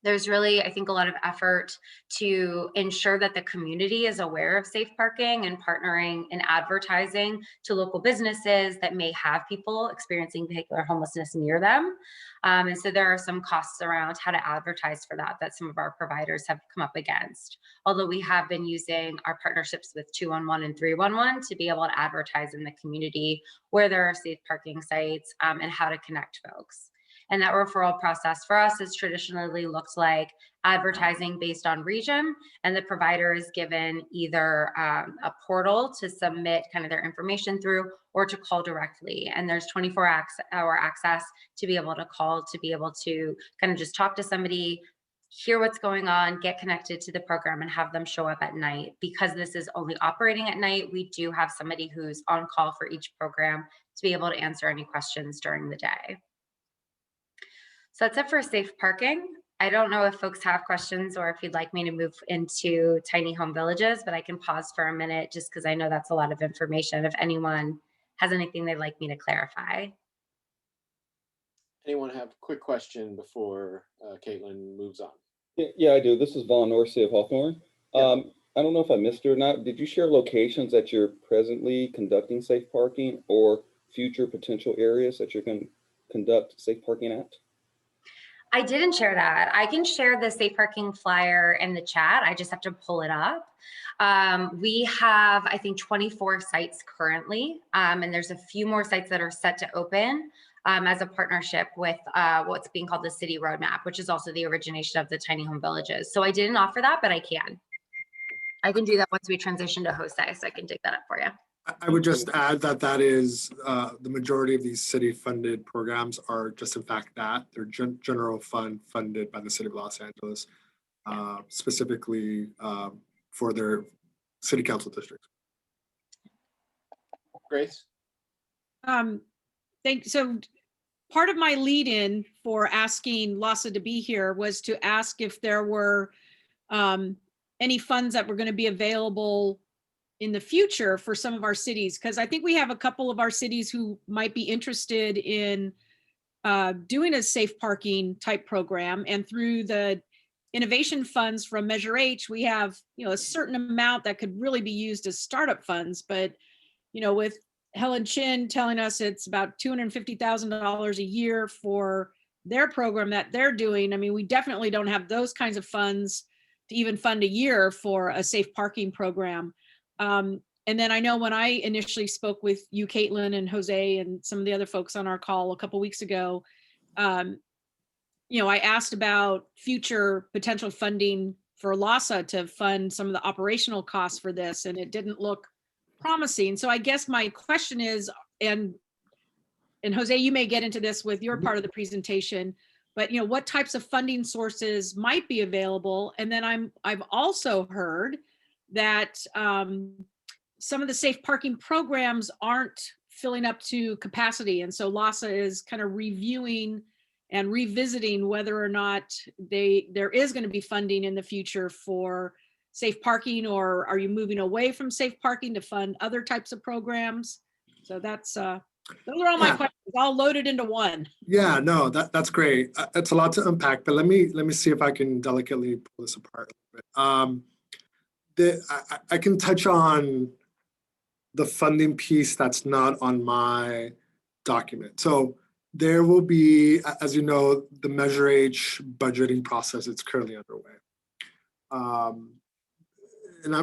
there's really, I think, a lot of effort to ensure that the community is aware of safe parking and partnering and advertising to local businesses that may have people experiencing vehicular homelessness near them. And so there are some costs around how to advertise for that some of our providers have come up against. Although we have been using our partnerships with 211 and 311 to be able to advertise in the community where there are safe parking sites and how to connect folks. And that referral process for us has traditionally looked like advertising based on region, and the provider is given either a portal to submit kind of their information through or to call directly. And there's 24-hour access to be able to call, to be able to kind of just talk to somebody, hear what's going on, get connected to the program, and have them show up at night. Because this is only operating at night, we do have somebody who's on call for each program to be able to answer any questions during the day. So that's it for safe parking. I don't know if folks have questions or if you'd like me to move into tiny home villages, but I can pause for a minute just because I know that's a lot of information. If anyone has anything they'd like me to clarify. Anyone have a quick question before Caitlin moves on? Yeah, I do. This is Vaughn Norsey of Hawthorne. Yeah. I don't know if I missed it or not. Did you share locations that you're presently conducting safe parking or future potential areas that you're going to conduct safe parking at? I didn't share that. I can share the safe parking flyer in the chat. I just have to pull it up. We have, I think, 24 sites currently, and there's a few more sites that are set to open as a partnership with what's being called the City Roadmap, which is also the origination of the tiny home villages. So I didn't offer that, but I can. I can do that once we transition to Jose, so I can dig that up for you. I would just add that is the majority of these city-funded programs are just in fact that they're general fund funded by the City of Los Angeles, specifically for their city council districts. Grace? So part of my lead-in for asking Lassa to be here was to ask if there were any funds that were going to be available in the future for some of our cities, because I think we have a couple of our cities who might be interested in doing a safe parking type program. And through the innovation funds from Measure H, we have a certain amount that could really be used as startup funds. But with Helen Chin telling us it's about $250,000 a year for their program that they're doing, I mean, we definitely don't have those kinds of funds to even fund a year for a safe parking program. And then I know when I initially spoke with you, Caitlin, and Jose, and some of the other folks on our call a couple of weeks ago, I asked about future potential funding for LASA to fund some of the operational costs for this, and it didn't look promising. So I guess my question is, and Jose, you may get into this with your part of the presentation, but what types of funding sources might be available? And then I've also heard that some of the safe parking programs aren't filling up to capacity. And so LASA is kind of reviewing and revisiting whether or not there is going to be funding in the future for safe parking, or are you moving away from safe parking to fund other types of programs? So that's those are all my questions, all loaded into one. Yeah, no, that's great. It's a lot to unpack, but let me see if I can delicately pull this apart a little bit. I can touch on the funding piece that's not on my document. So there will be, as you know, the Measure H budgeting process, it's currently underway. And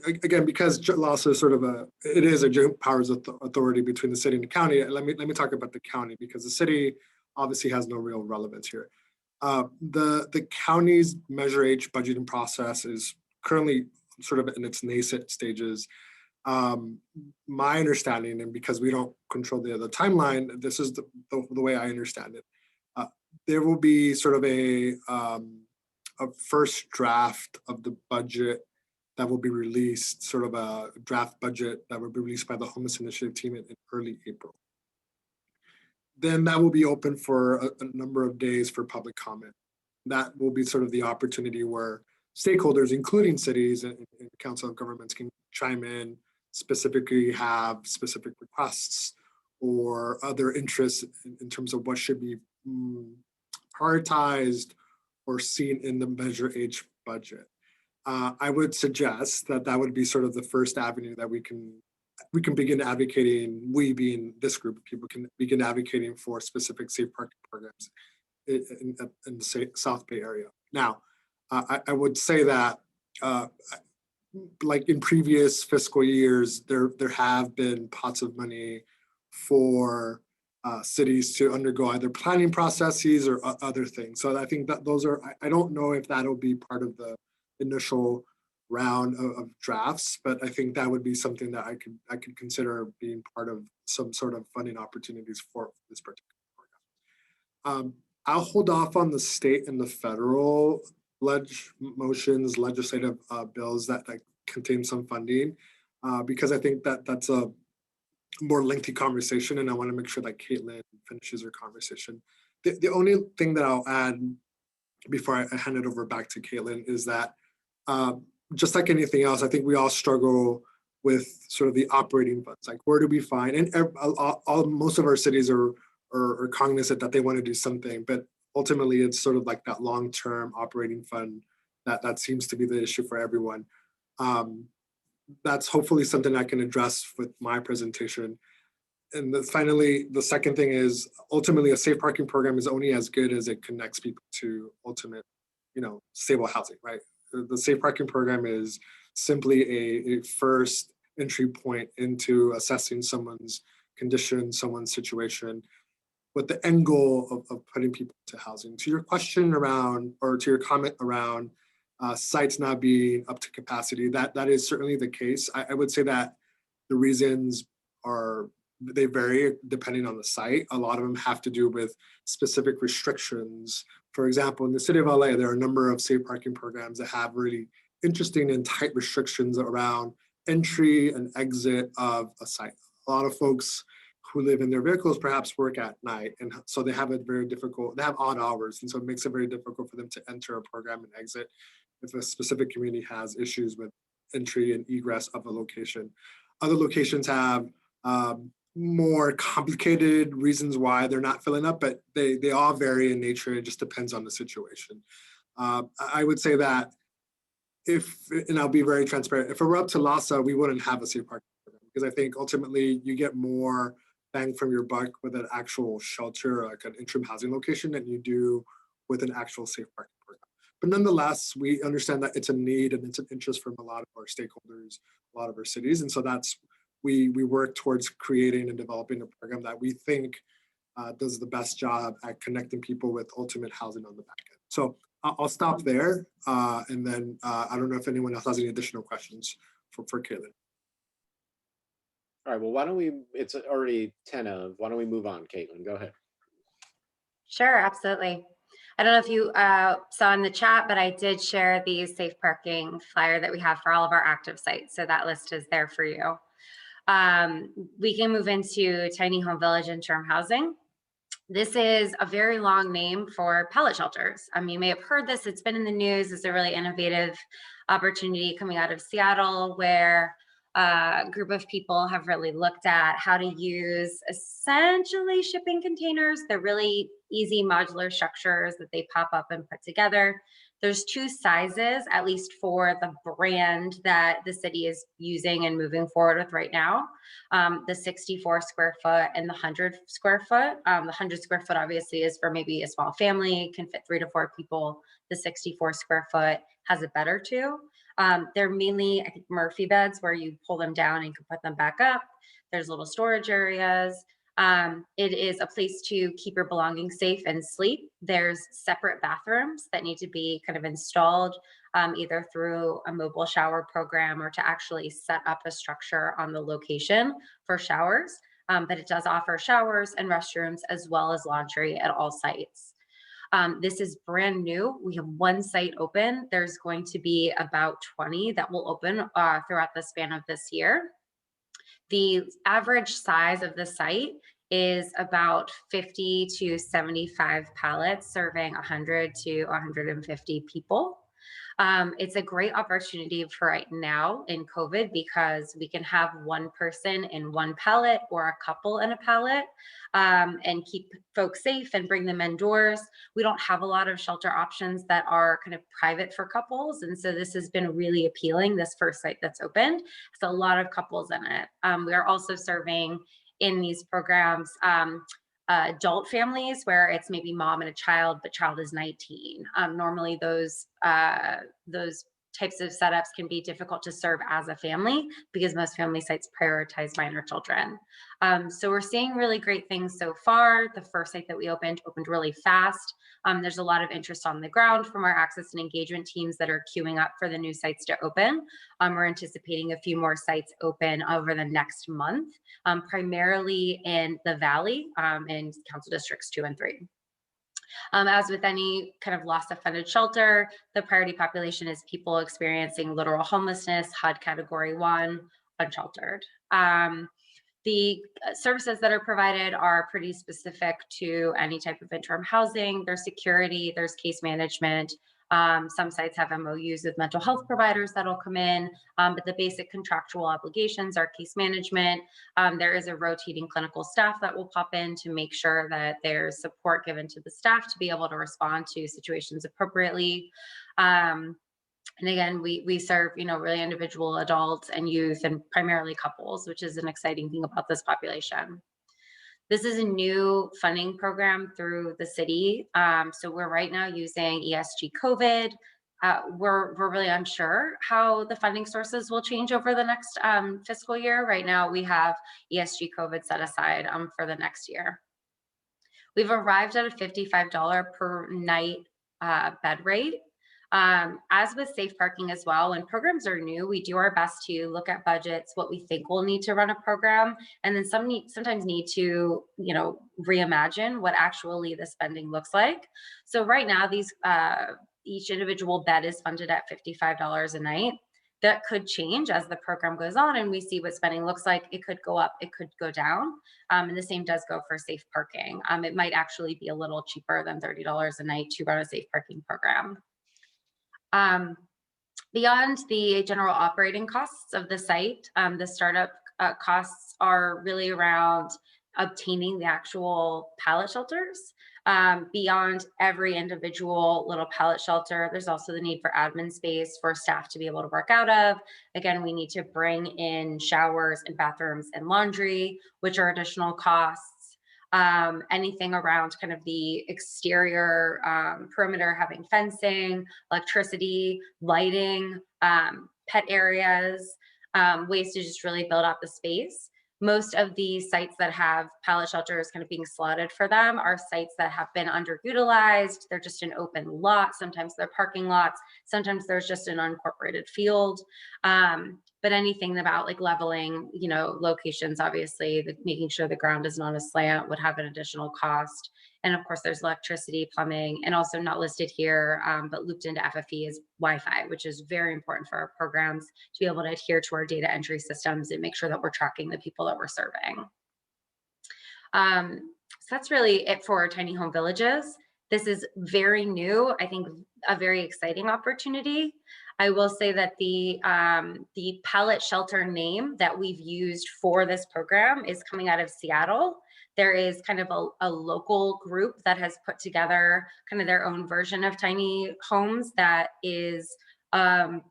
again, because LASA is sort of it is a joint powers authority between the city and the county. Let me talk about the county, because the city obviously has no real relevance here. The county's Measure H budgeting process is currently sort of in its nascent stages. My understanding, and because we don't control the timeline, this is the way I understand it. There will be sort of a a first draft of the budget that will be released, sort of a draft budget that will be released by the Homeless Initiative team in early April. Then that will be open for a number of days for public comment. That will be sort of the opportunity where stakeholders, including cities and council of governments, can chime in, specifically have specific requests or other interests in terms of what should be prioritized or seen in the Measure H budget. I would suggest that that would be sort of the first avenue that we can begin advocating, we being this group of people can begin advocating for specific safe parking programs in the South Bay area. Now, I would say that like in previous fiscal years, there have been pots of money for cities to undergo either planning processes or other things. So I think that those are, I don't know if that'll be part of the initial round of drafts, but I think that would be something that I could consider being part of some sort of funding opportunities for this particular program. I'll hold off on the state and the federal motions, legislative bills that contain some funding, because I think that that's a more lengthy conversation, and I want to make sure that Caitlin finishes her conversation. The only thing that I'll add before I hand it over back to Caitlin is that just like anything else, I think we all struggle with sort of the operating funds. Like, where do we find? And most of our cities are cognizant that they want to do something, but ultimately it's sort of like that long-term operating fund that seems to be the issue for everyone. That's hopefully something I can address with my presentation. And finally, the second thing is ultimately a safe parking program is only as good as it connects people to ultimate, stable housing, right? The safe parking program is simply a first entry point into assessing someone's condition, someone's situation, with the end goal of putting people to housing. To your question around, or to your comment around sites not being up to capacity, that is certainly the case. I would say that the reasons they vary depending on the site. A lot of them have to do with specific restrictions. For example, in the city of LA, there are a number of safe parking programs that have really interesting and tight restrictions around entry and exit of a site. A lot of folks who live in their vehicles perhaps work at night, and so they have they have odd hours, and so it makes it very difficult for them to enter a program and exit if a specific community has issues with entry and egress of a location. Other locations have more complicated reasons why they're not filling up, but they all vary in nature. It just depends on the situation. I would say that and I'll be very transparent, if it were up to LAHSA, we wouldn't have a safe parking program, because I think ultimately you get more bang from your buck with an actual shelter, like an interim housing location, than you do with an actual safe parking program. But nonetheless, we understand that it's a need and it's an interest from a lot of our stakeholders, a lot of our cities. And so we work towards creating and developing a program that we think does the best job at connecting people with ultimate housing on the back end. So I'll stop there. And then I don't know if anyone else has any additional questions for Caitlin. All right, well, why don't we, it's already 10 of, why don't we move on, Caitlin, go ahead. Sure, absolutely. I don't know if you saw in the chat, but I did share the safe parking flyer that we have for all of our active sites. So that list is there for you. We can move into tiny home village interim housing. This is a very long name for pallet shelters. You may have heard this, it's been in the news. It's a really innovative opportunity coming out of Seattle, where a group of people have really looked at how to use essentially shipping containers. They're really easy modular structures that they pop up and put together. There's two sizes, at least for the brand that the city is using and moving forward with right now. The 64 square foot and the 100 square foot. The 100 square foot obviously is for maybe a small family, can fit 3 to 4 people. The 64 square foot has a bed or two. They're mainly, I think, Murphy beds where you pull them down and can put them back up. There's little storage areas. It is a place to keep your belongings safe and sleep. There's separate bathrooms that need to be kind of installed either through a mobile shower program or to actually set up a structure on the location for showers. But it does offer showers and restrooms as well as laundry at all sites. This is brand new. We have one site open. There's going to be about 20 that will open throughout the span of this year. The average size of the site is about 50 to 75 pallets serving 100 to 150 people. It's a great opportunity for right now in COVID because we can have one person in one pallet or a couple in a pallet and keep folks safe and bring them indoors. We don't have a lot of shelter options that are kind of private for couples. And so this has been really appealing. This first site that's opened has a lot of couples in it. We are also serving in these programs adult families where it's maybe mom and a child, but child is 19. Normally those types of setups can be difficult to serve as a family because most family sites prioritize minor children. So we're seeing really great things so far. The first site that we opened really fast. There's a lot of interest on the ground from our access and engagement teams that are queuing up for the new sites to open. We're anticipating a few more sites open over the next month, primarily in the Valley in Council Districts 2 and 3. As with any kind of loss of funded shelter, the priority population is people experiencing literal homelessness, HUD category 1, unsheltered. The services that are provided are pretty specific to any type of interim housing. There's security, there's case management. Some sites have MOUs with mental health providers that'll come in, but the basic contractual obligations are case management. There is a rotating clinical staff that will pop in to make sure that there's support given to the staff to be able to respond to situations appropriately. And again, we serve, really individual adults and youth and primarily couples, which is an exciting thing about this population. This is a new funding program through the city. So we're right now using ESG COVID. We're really unsure how the funding sources will change over the next fiscal year. Right now we have ESG COVID set aside for the next year. We've arrived at a $55 per night bed rate. As with safe parking as well, when programs are new, we do our best to look at budgets, what we think we'll need to run a program, and then sometimes need to, reimagine what actually the spending looks like. So right now, these each individual bed is funded at $55 a night. That could change as the program goes on and we see what spending looks like. It could go up, it could go down. And the same does go for safe parking. It might actually be a little cheaper than $30 a night to run a safe parking program. Beyond the general operating costs of the site, the startup costs are really around obtaining the actual pallet shelters. Beyond every individual little pallet shelter, there's also the need for admin space for staff to be able to work out of. Again, we need to bring in showers and bathrooms and laundry, which are additional costs. Anything around kind of the exterior perimeter, having fencing, electricity, lighting, pet areas, ways to just really build out the space. Most of the sites that have pallet shelters kind of being slotted for them are sites that have been underutilized. They're just an open lot. Sometimes they're parking lots. Sometimes there's just an unincorporated field. But anything about like leveling, locations, obviously, making sure the ground is not a slant would have an additional cost. And of course, there's electricity, plumbing, and also not listed here, but looped into FFE is Wi-Fi, which is very important for our programs to be able to adhere to our data entry systems and make sure that we're tracking the people that we're serving. So that's really it for tiny home villages. This is very new, I think a very exciting opportunity. I will say that the pallet shelter name that we've used for this program is coming out of Seattle. There is kind of a local group that has put together kind of their own version of tiny homes that is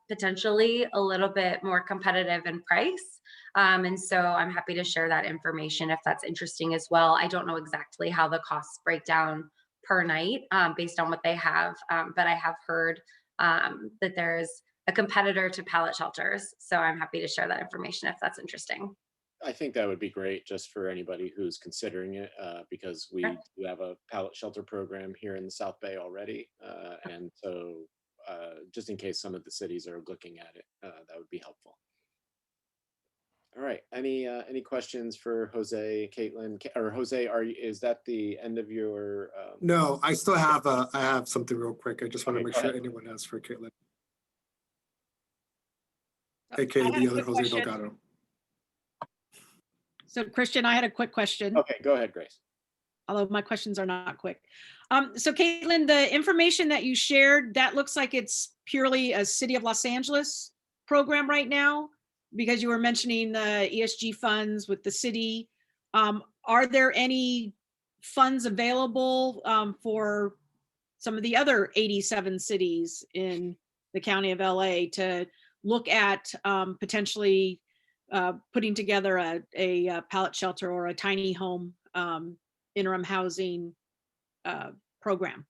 potentially a little bit more competitive in price. And so I'm happy to share that information if that's interesting as well. I don't know exactly how the costs break down per night based on what they have, but I have heard that there's a competitor to pallet shelters. So I'm happy to share that information if that's interesting. I think that would be great just for anybody who's considering it, because we do have a pallet shelter program here in the South Bay already. And so just in case some of the cities are looking at it, that would be helpful. All right. Any questions for Jose, Caitlin, or Jose? Is that the end of your? No, I still have I have something real quick. I just want to Okay, make go sure ahead. anyone has for Caitlin, I aka had a the other quick Jose question. Delgado. So Christian, I had a quick question. Okay, go ahead, Grace. Although my questions are not quick. So Caitlin, the information that you shared, that looks like it's purely a City of Los Angeles program right now, because you were mentioning the ESG funds with the city. Are there any funds available for some of the other 87 cities in the county of LA to look at potentially putting together a pallet shelter or a tiny home interim housing program?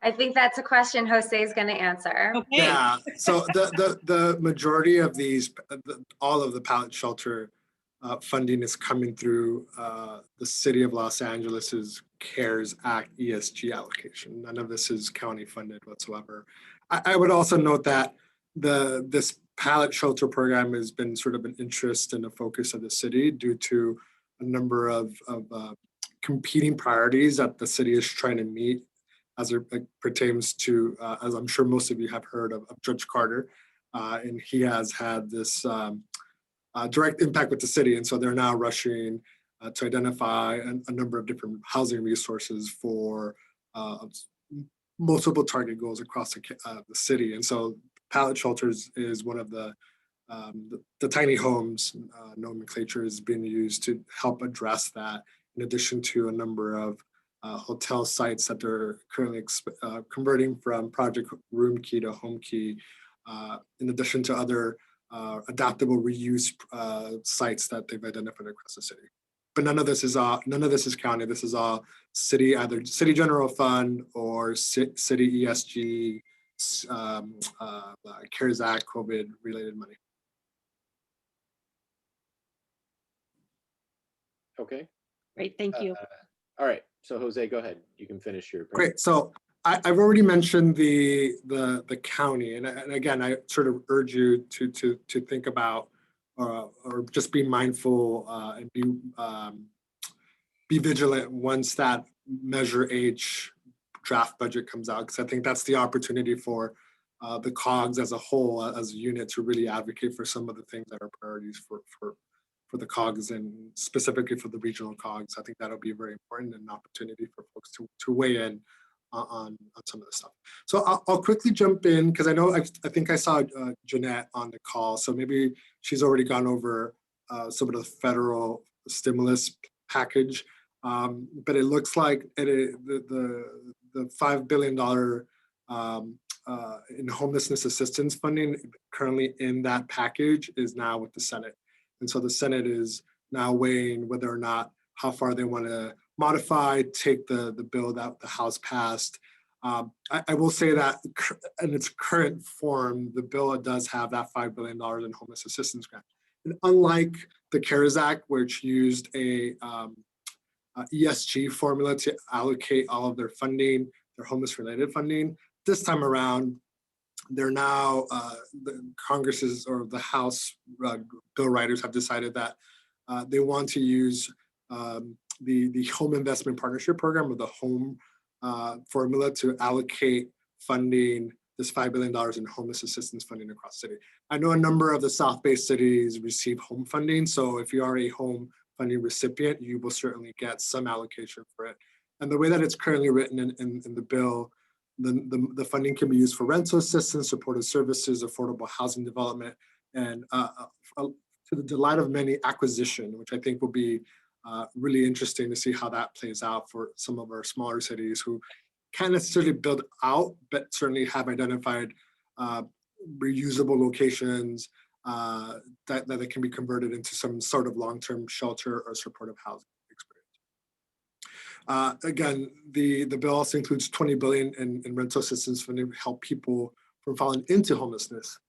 I think that's a question Jose is going to answer. Okay. Yeah. So the majority of these, all of the pallet shelter funding is coming through the City of Los Angeles's CARES Act ESG allocation. None of this is county funded whatsoever. I would also note that this pallet shelter program has been sort of an interest and a focus of the city due to a number of competing priorities that the city is trying to meet as it pertains to, as I'm sure most of you have heard of Judge Carter, and he has had this direct impact with the city. And so they're now rushing to identify a number of different housing resources for multiple target goals across the city. And so pallet shelters is one of the tiny homes nomenclature is being used to help address that, in addition to a number of hotel sites that they're currently converting from Project Room Key to Home Key, in addition to other adaptable reuse sites that they've identified across the city. But none of this is county. This is all city, either city general fund or city ESG, CARES Act, COVID related money. Okay. Great, thank you. All right. So Jose, go ahead. You can finish your. Great. So I've already mentioned the county, and again, I sort of urge you to think about or just be mindful and be vigilant once that Measure H draft budget comes out, because I think that's the opportunity for the COGS as a whole, as a unit, to really advocate for some of the things that are priorities for the COGS and specifically for the regional COGS. I think that'll be very important and an opportunity for folks to weigh in on some of the stuff. So I'll quickly jump in because I know I think I saw Jeanette on the call, so maybe she's already gone over some of the federal stimulus package, but it looks like the $5 billion in homelessness assistance funding currently in that package is now with the Senate. And so the Senate is now weighing whether or not how far they want to modify, take the bill that the House passed. I will say that in its current form, the bill does have that $5 billion in homeless assistance grant. And unlike the CARES Act, which used a ESG formula to allocate all of their funding, their homeless related funding, this time around, they're now, the Congress's or the House bill writers have decided that they want to use the Home Investment Partnership Program, or the HOME formula, to allocate funding, this $5 billion in homeless assistance funding across the city. I know a number of the South Bay cities receive home funding, so if you are a home funding recipient, you will certainly get some allocation for it. And the way that it's currently written in the bill, the funding can be used for rental assistance, supportive services, affordable housing development, and to the delight of many, acquisition, which I think will be really interesting to see how that plays out for some of our smaller cities who can't necessarily build out, but certainly have identified reusable locations that can be converted into some sort of long-term shelter or supportive housing experience. Again, the bill also includes $20 billion in rental assistance funding to help people from falling into homelessness,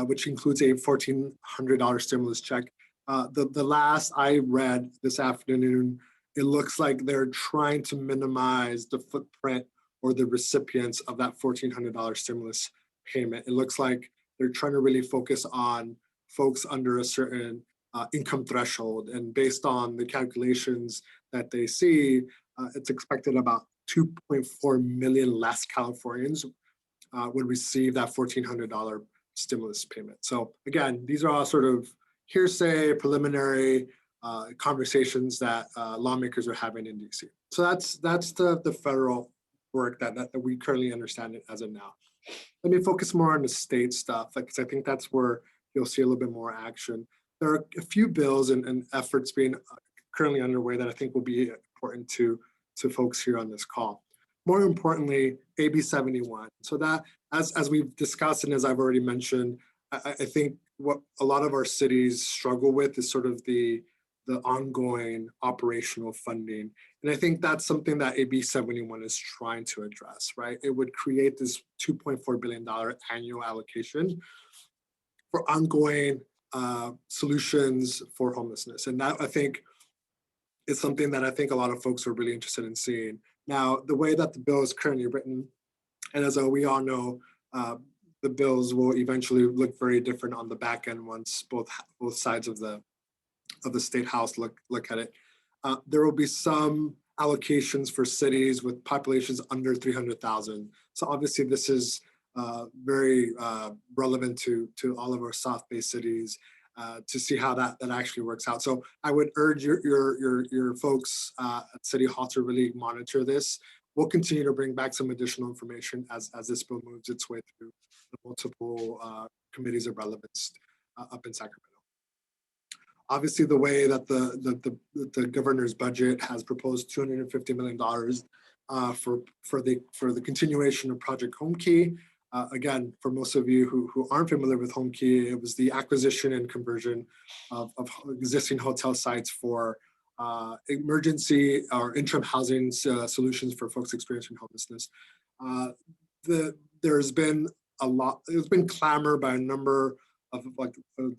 which includes a $1,400 stimulus check. The last I read this afternoon, it looks like they're trying to minimize the footprint or the recipients of that $1,400 stimulus payment. It looks like they're trying to really focus on folks under a certain income threshold. And based on the calculations that they see, it's expected about 2.4 million less Californians would receive that $1,400 stimulus payment. So again, these are all sort of hearsay, preliminary conversations that lawmakers are having in DC. So that's the federal work that we currently understand it as of now. Let me focus more on the state stuff, because I think that's where you'll see a little bit more action. There are a few bills and efforts being currently underway that I think will be important to folks here on this call. More importantly, AB 71. So that, as we've discussed and as I've already mentioned, I think what a lot of our cities struggle with is sort of the ongoing operational funding. And I think that's something that AB 71 is trying to address, right? It would create this $2.4 billion annual allocation for ongoing solutions for homelessness. And that, I think, is something that I think a lot of folks are really interested in seeing. Now, the way that the bill is currently written, and as we all know, the bills will eventually look very different on the back end once both sides of the state house look at it. There will be some allocations for cities with populations under 300,000. So obviously this is very relevant to all of our South-based cities to see how that actually works out. So I would urge your folks at City Hall to really monitor this. We'll continue to bring back some additional information as this bill moves its way through the multiple committees of relevance up in Sacramento. Obviously, the way that the governor's budget has proposed $250 million for the continuation of Project Home Key. Again, for most of you who aren't familiar with Home Key, it was the acquisition and conversion of existing hotel sites for emergency or interim housing solutions for folks experiencing homelessness. There's been clamor by a number of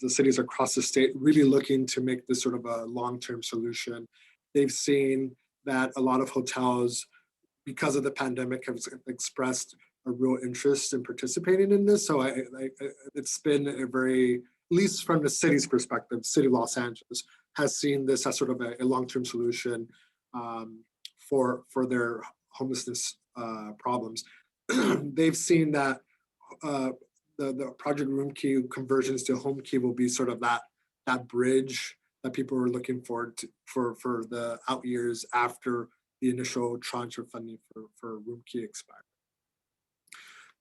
the cities across the state really looking to make this sort of a long-term solution. They've seen that a lot of hotels, because of the pandemic, have expressed a real interest in participating in this. So it's been a very, at least from the city's perspective, City of Los Angeles has seen this as sort of a long-term solution for their homelessness problems. They've seen that the Project Room Key conversions to Home Key will be sort of that bridge that people are looking forward to for the out years after the initial tranche of funding for Room Key expired.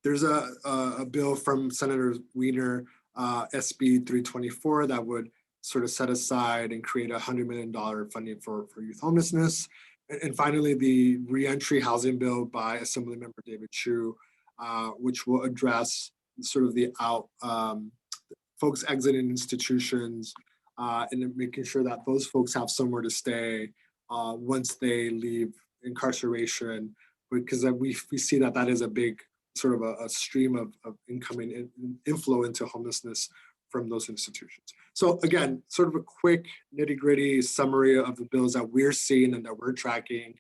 There's a bill from Senator Wiener, SB 324, that would sort of set aside and create $100 million funding for youth homelessness. And finally, the reentry housing bill by Assemblymember David Chu, which will address sort of the folks exiting institutions and making sure that those folks have somewhere to stay once they leave incarceration, because we see that is a big sort of a stream of incoming inflow into homelessness from those institutions. So again, sort of a quick nitty-gritty summary of the bills that we're seeing and that we're tracking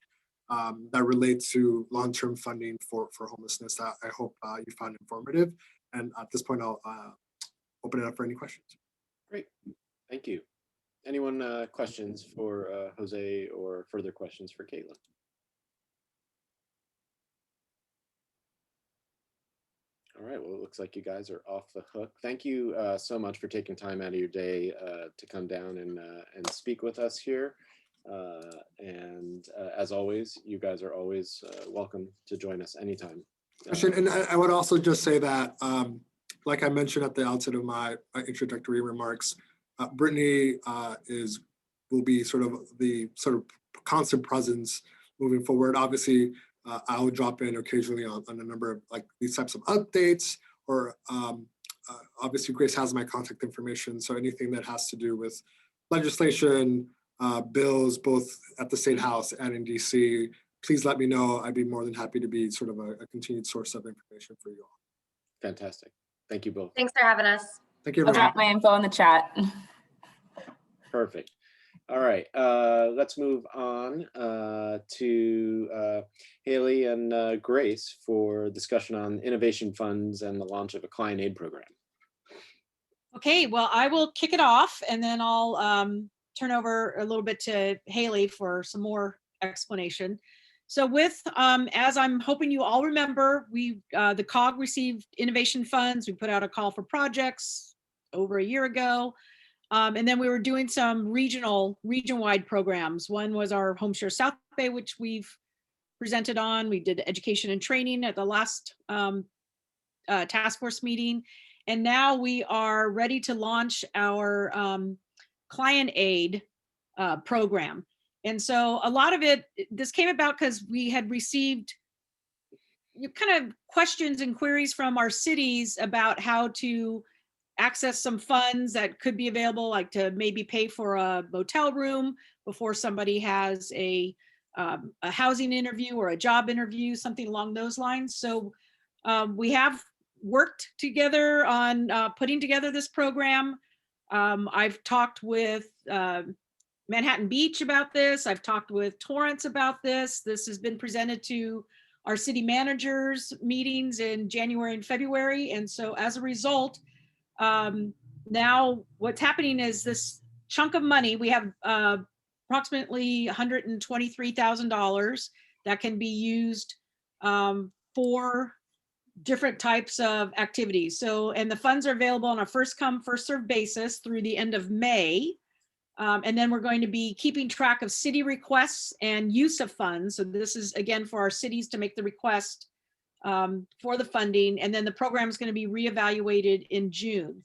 that relate to long-term funding for homelessness that I hope you found informative. And at this point, I'll open it up for any questions. Great, thank you. Anyone questions for Jose or further questions for Caitlin? All right, well, it looks like you guys are off the hook. Thank you so much for taking time out of your day to come down and speak with us here. As always, you guys are always welcome to join us anytime. And I would also just say that, like I mentioned at the outset of my introductory remarks, Brittany will be sort of the constant presence moving forward. Obviously, I'll drop in occasionally on a number of these types of updates, or obviously Grace has my contact information. So anything that has to do with legislation, bills, both at the State House and in DC, please let me know. I'd be more than happy to be sort of a continued source of information for you all. Fantastic. Thank you both. Thanks for having us. Thank you, I'll everyone. drop my info in the chat. Perfect. All right, let's move on to Haley and Grace for discussion on innovation funds and the launch of a client aid program. Okay, well, I will kick it off and then I'll turn over a little bit to Haley for some more explanation. So with, as I'm hoping you all remember, the COG received innovation funds. We put out a call for projects over a year ago. And then we were doing some region-wide programs. One was our Home Share South Bay, which we've presented on. We did education and training at the last task force meeting. And now we are ready to launch our client aid program. And so a lot of this came about because we had received kind of questions and queries from our cities about how to access some funds that could be available, like to maybe pay for a motel room before somebody has a housing interview or a job interview, something along those lines. So we have worked together on putting together this program. I've talked with Manhattan Beach about this. I've talked with Torrance about this. This has been presented to our city managers meetings in January and February. And so as a result, now what's happening is this chunk of money, we have approximately $123,000 that can be used for different types of activities. So, and the funds are available on a first come, first served basis through the end of May. And then we're going to be keeping track of city requests and use of funds. So this is again for our cities to make the request for the funding. And then the program is going to be reevaluated in June.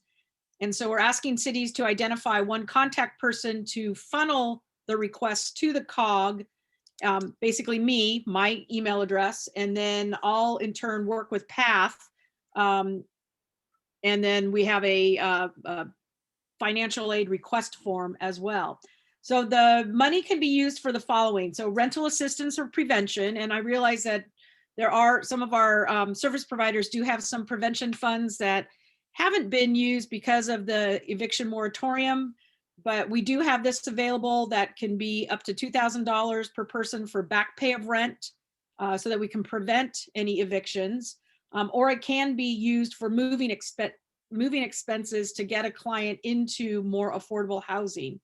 And so we're asking cities to identify one contact person to funnel the requests to the COG, basically me, my email address, and then I'll in turn work with PATH. And then we have a financial aid request form as well. So the money can be used for the following. So rental assistance or prevention. And I realize that there are some of our service providers do have some prevention funds that haven't been used because of the eviction moratorium, but we do have this available that can be up to $2,000 per person for back pay of rent so that we can prevent any evictions, or it can be used for moving expenses to get a client into more affordable housing.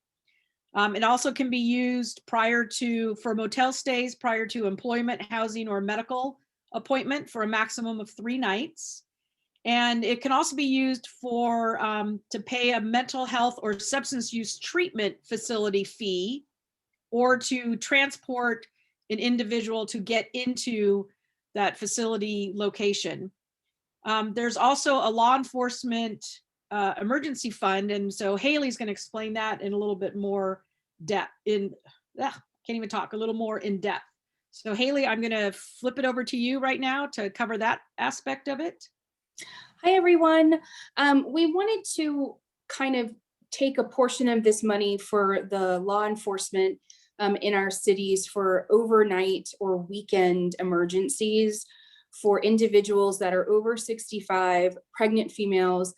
It also can be used for motel stays prior to employment, housing, or medical appointment for a maximum of 3 nights. And it can also be used for to pay a mental health or substance use treatment facility fee, or to transport an individual to get into that facility location. There's also a law enforcement emergency fund. And so Haley's going to explain that in a little bit more depth can't even talk, a little more in depth. So Haley, I'm going to flip it over to you right now to cover that aspect of it. Hi, everyone. We wanted to kind of take a portion of this money for the law enforcement in our cities for overnight or weekend emergencies for individuals that are over 65, pregnant females,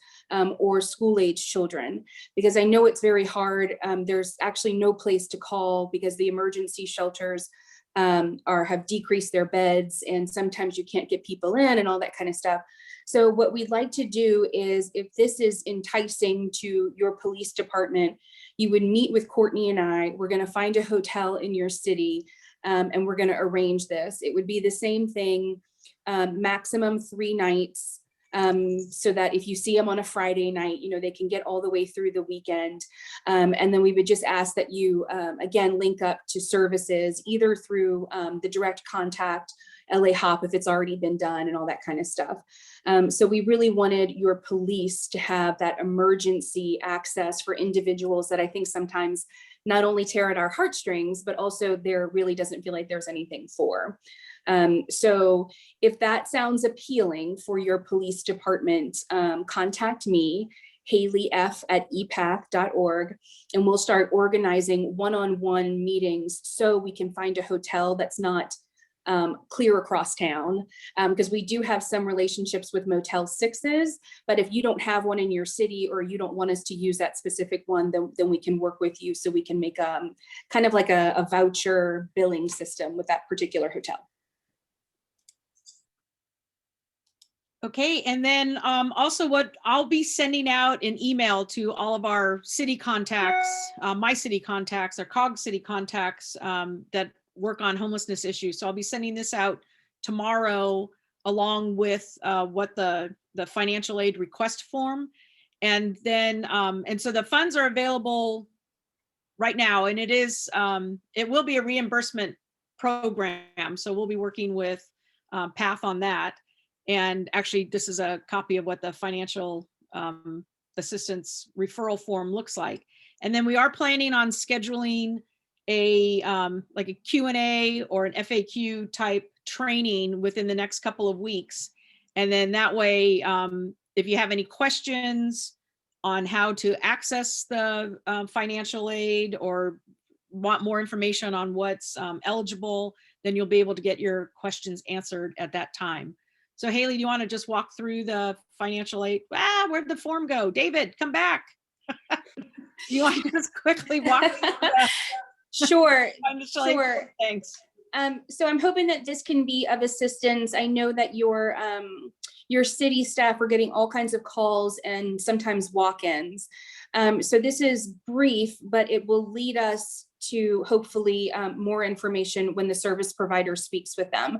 or school-age children. Because I know it's very hard. There's actually no place to call because the emergency shelters have decreased their beds, and sometimes you can't get people in and all that kind of stuff. So what we'd like to do is, if this is enticing to your police department, you would meet with Courtney and I. We're going to find a hotel in your city, and we're going to arrange this. It would be the same thing, maximum 3 nights, so that if you see them on a Friday night, they can get all the way through the weekend. And then we would just ask that you, again, link up to services, either through the direct contact, LA Hop, if it's already been done, and all that kind of stuff. So we really wanted your police to have that emergency access for individuals that I think sometimes not only tear at our heartstrings, but also there really doesn't feel like there's anything for. So if that sounds appealing for your police department, contact me, haleyf@epath.org, and we'll start organizing one-on-one meetings so we can find a hotel that's not clear across town, because we do have some relationships with Motel 6s, but if you don't have one in your city or you don't want us to use that specific one, then we can work with you so we can make kind of like a voucher billing system with that particular hotel. Okay, and then also what I'll be sending out an email to all of our city contacts, my city contacts, our COG city contacts that work on homelessness issues. So I'll be sending this out tomorrow along with what the financial aid request form. And then, and so the funds are available right now, and it is, it will be a reimbursement program. So we'll be working with PATH on that. And actually, this is a copy of what the financial assistance referral form looks like. And then we are planning on scheduling a like a Q&A or an FAQ type training within the next couple of weeks. And then that way, if you have any questions on how to access the financial aid or want more information on what's eligible, then you'll be able to get your questions answered at that time. So Haley, do you want to just walk through the financial aid? Where'd the form go? David, come back. You want to just quickly walk through the Sure, financial aid? sure. Thanks. So I'm hoping that this can be of assistance. I know that your city staff are getting all kinds of calls and sometimes walk-ins. So this is brief, but it will lead us to hopefully more information when the service provider speaks with them.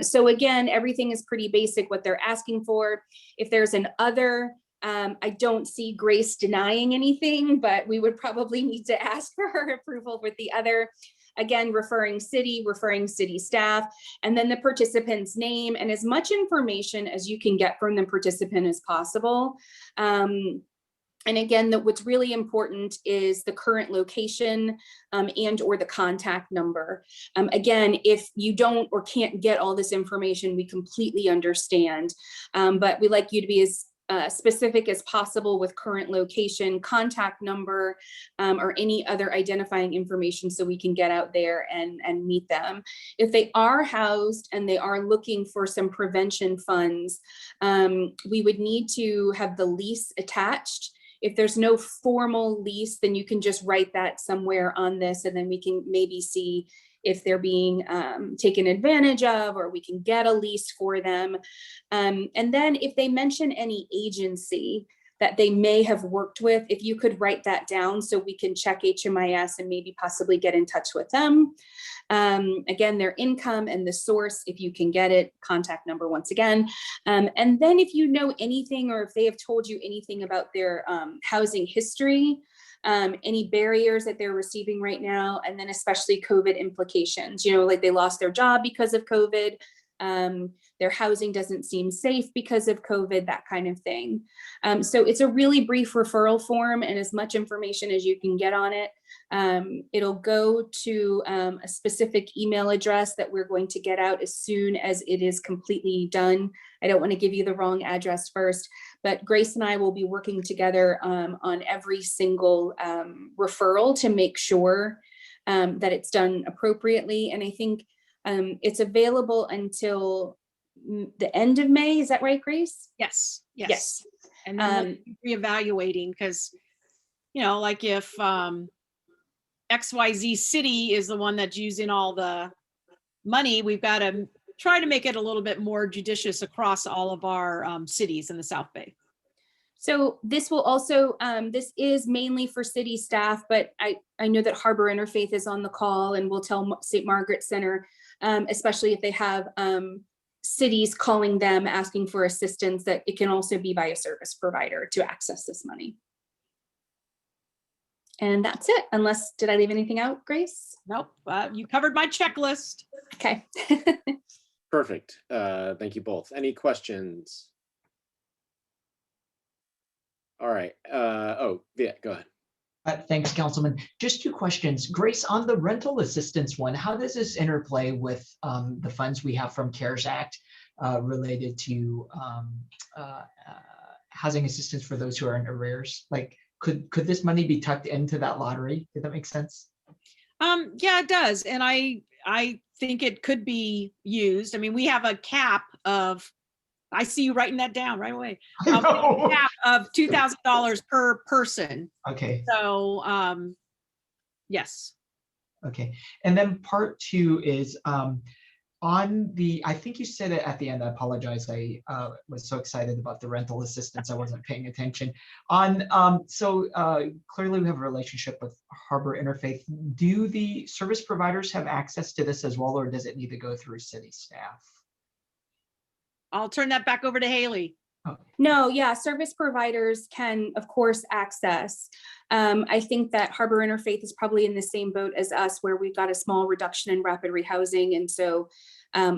So again, everything is pretty basic, what they're asking for. If there's an other, I don't see Grace denying anything, but we would probably need to ask for her approval with the other. Again, referring city staff, and then the participant's name and as much information as you can get from the participant as possible. And again, what's really important is the current location and or the contact number. Again, if you don't or can't get all this information, we completely understand. But we like you to be as specific as possible with current location, contact number, or any other identifying information so we can get out there and meet them. If they are housed and they are looking for some prevention funds, we would need to have the lease attached. If there's no formal lease, then you can just write that somewhere on this, and then we can maybe see if they're being taken advantage of, or we can get a lease for them. And then if they mention any agency that they may have worked with, if you could write that down so we can check HMIS and maybe possibly get in touch with them. Again, their income and the source, if you can get it, contact number once again. And then if you know anything, or if they have told you anything about their housing history, any barriers that they're receiving right now, and then especially COVID implications, you know, like they lost their job because of COVID, their housing doesn't seem safe because of COVID, that kind of thing. So it's a really brief referral form, and as much information as you can get on it. It'll go to a specific email address that we're going to get out as soon as it is completely done. I don't want to give you the wrong address first, but Grace and I will be working together on every single referral to make sure that it's done appropriately. And I think it's available until the end of May. Is that right, Grace? Yes. Yes. And then reevaluating, because, you know, like if XYZ city is the one that's using all the money, we've got to try to make it a little bit more judicious across all of our cities in the South Bay. So this will also, this is mainly for city staff, but I know that Harbor Interfaith is on the call, and we'll tell St. Margaret Center, especially if they have cities calling them asking for assistance, that it can also be by a service provider to access this money. And that's it, unless, did I leave anything out, Grace? Nope, you covered my checklist. Okay. Perfect. Thank you both. Any questions? All right. Oh, yeah, go ahead. Thanks, Councilman. Just two questions. Grace, on the rental assistance one, how does this interplay with the funds we have from CARES Act related to housing assistance for those who are in arrears? Like, could this money be tucked into that lottery? Did that make sense? Yeah, it does. And I think it could be used. I mean, we have a cap of, I see you writing that down right away. A cap of $2,000 per person. Okay. So, yes. Okay. And then part two is, On the, I think you said it at the end, I apologize. I was so excited about the rental assistance, I wasn't paying attention. Clearly we have a relationship with Harbor Interfaith. Do the service providers have access to this as well, or does it need to go through city staff? I'll turn that back over to Haley. No, yeah, service providers can, of course, access. I think that Harbor Interfaith is probably in the same boat as us, where we've got a small reduction in rapid rehousing. And so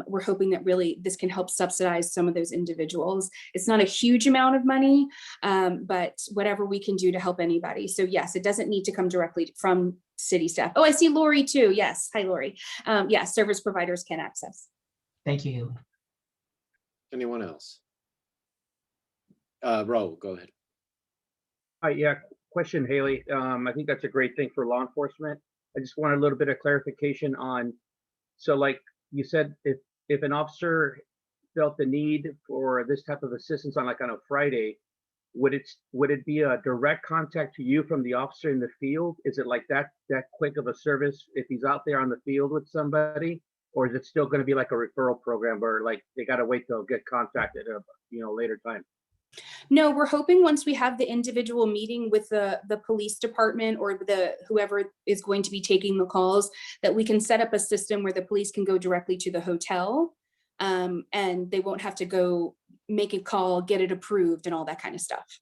we're hoping that really this can help subsidize some of those individuals. It's not a huge amount of money, but whatever we can do to help anybody. So yes, it doesn't need to come directly from city staff. Oh, I see Lori too. Yes, hi, Lori. Yes, service providers can access. Thank you, Haley. Anyone else? Raul, go ahead. Yeah, question, Haley. I think that's a great thing for law enforcement. I just want a little bit of clarification on, so like you said, if an officer felt the need for this type of assistance on a Friday, would it be a direct contact to you from the officer in the field? Is it like that quick of a service if he's out there on the field with somebody? Or is it still going to be like a referral program where like they got to wait till get contacted at a later time? No, we're hoping once we have the individual meeting with the police department or whoever is going to be taking the calls, that we can set up a system where the police can go directly to the hotel, and they won't have to go make a call, get it approved and all that kind of stuff.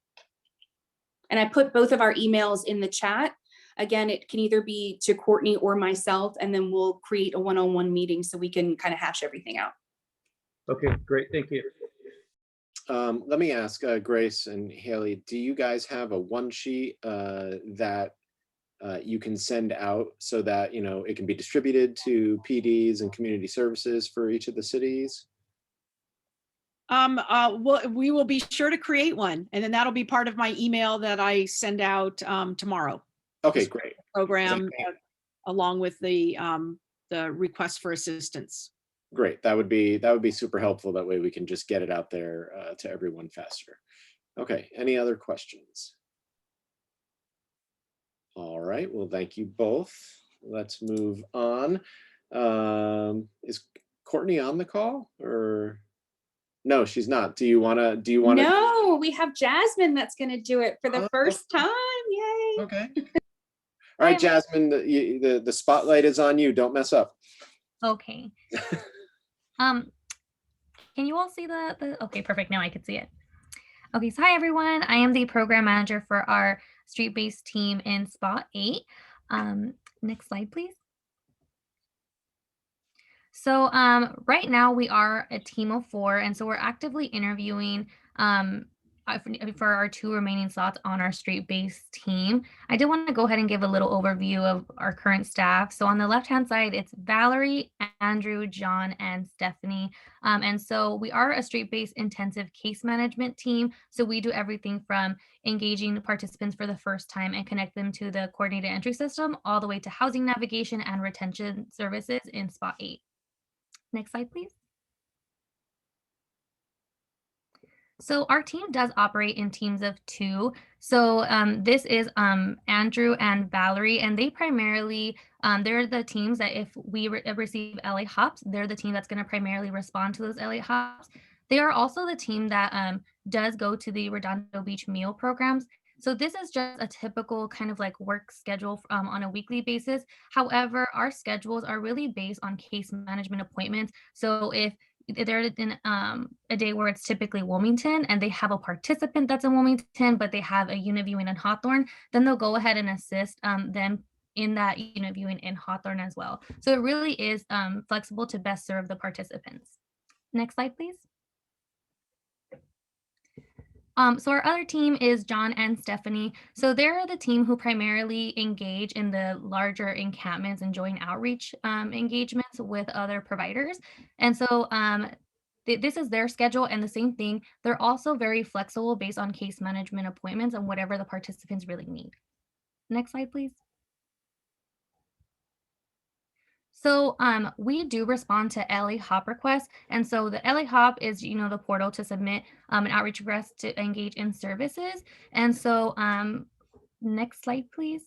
And I put both of our emails in the chat. Again, it can either be to Courtney or myself, and then we'll create a one-on-one meeting so we can kind of hash everything out. Okay, great, thank you. Let me ask Grace and Haley, do you guys have a one sheet that you can send out so that, it can be distributed to PDs and community services for each of the cities? We will be sure to create one, and then that'll be part of my email that I send out tomorrow. Okay, great. Program along with the request for assistance. Great. That would be super helpful. That way we can just get it out there to everyone faster. Okay. Any other questions? All right. Well, thank you both. Let's move on. Is Courtney on the call or? No, she's not. Do you want to? No, we have Jasmine that's going to do it for the first time. Yay. Okay. All right, Jasmine, the spotlight is on you. Don't mess up. Okay. Can you all see the okay, perfect. Now I can see it. Okay, so hi everyone. I am the program manager for our street-based team in Spot 8. Next slide, please. So right now we are a team of 4, and so we're actively interviewing for our 2 remaining slots on our street-based team. I did want to go ahead and give a little overview of our current staff. So on the left-hand side, it's Valerie, Andrew, John, and Stephanie. And so we are a street-based intensive case management team. So we do everything from engaging participants for the first time and connect them to the coordinated entry system, all the way to housing navigation and retention services in Spot 8. Next slide, please. So our team does operate in teams of 2. So this is Andrew and Valerie, and they primarily, they're the teams that if we receive LA hops, they're the team that's going to primarily respond to those LA hops. They are also the team that does go to the Redondo Beach meal programs. So this is just a typical kind of like work schedule on a weekly basis. However, our schedules are really based on case management appointments. So if they're in a day where it's typically Wilmington and they have a participant that's in Wilmington, but they have a unit viewing in Hawthorne, then they'll go ahead and assist them in that unit viewing in Hawthorne as well. So it really is flexible to best serve the participants. Next slide, please. So our other team is John and Stephanie. So they're the team who primarily engage in the larger encampments and joint outreach engagements with other providers. And so this is their schedule, and the same thing, they're also very flexible based on case management appointments and whatever the participants really need. Next slide, please. So we do respond to LA Hop requests. And so the LA Hop is, the portal to submit an outreach request to engage in services. And so next slide, please.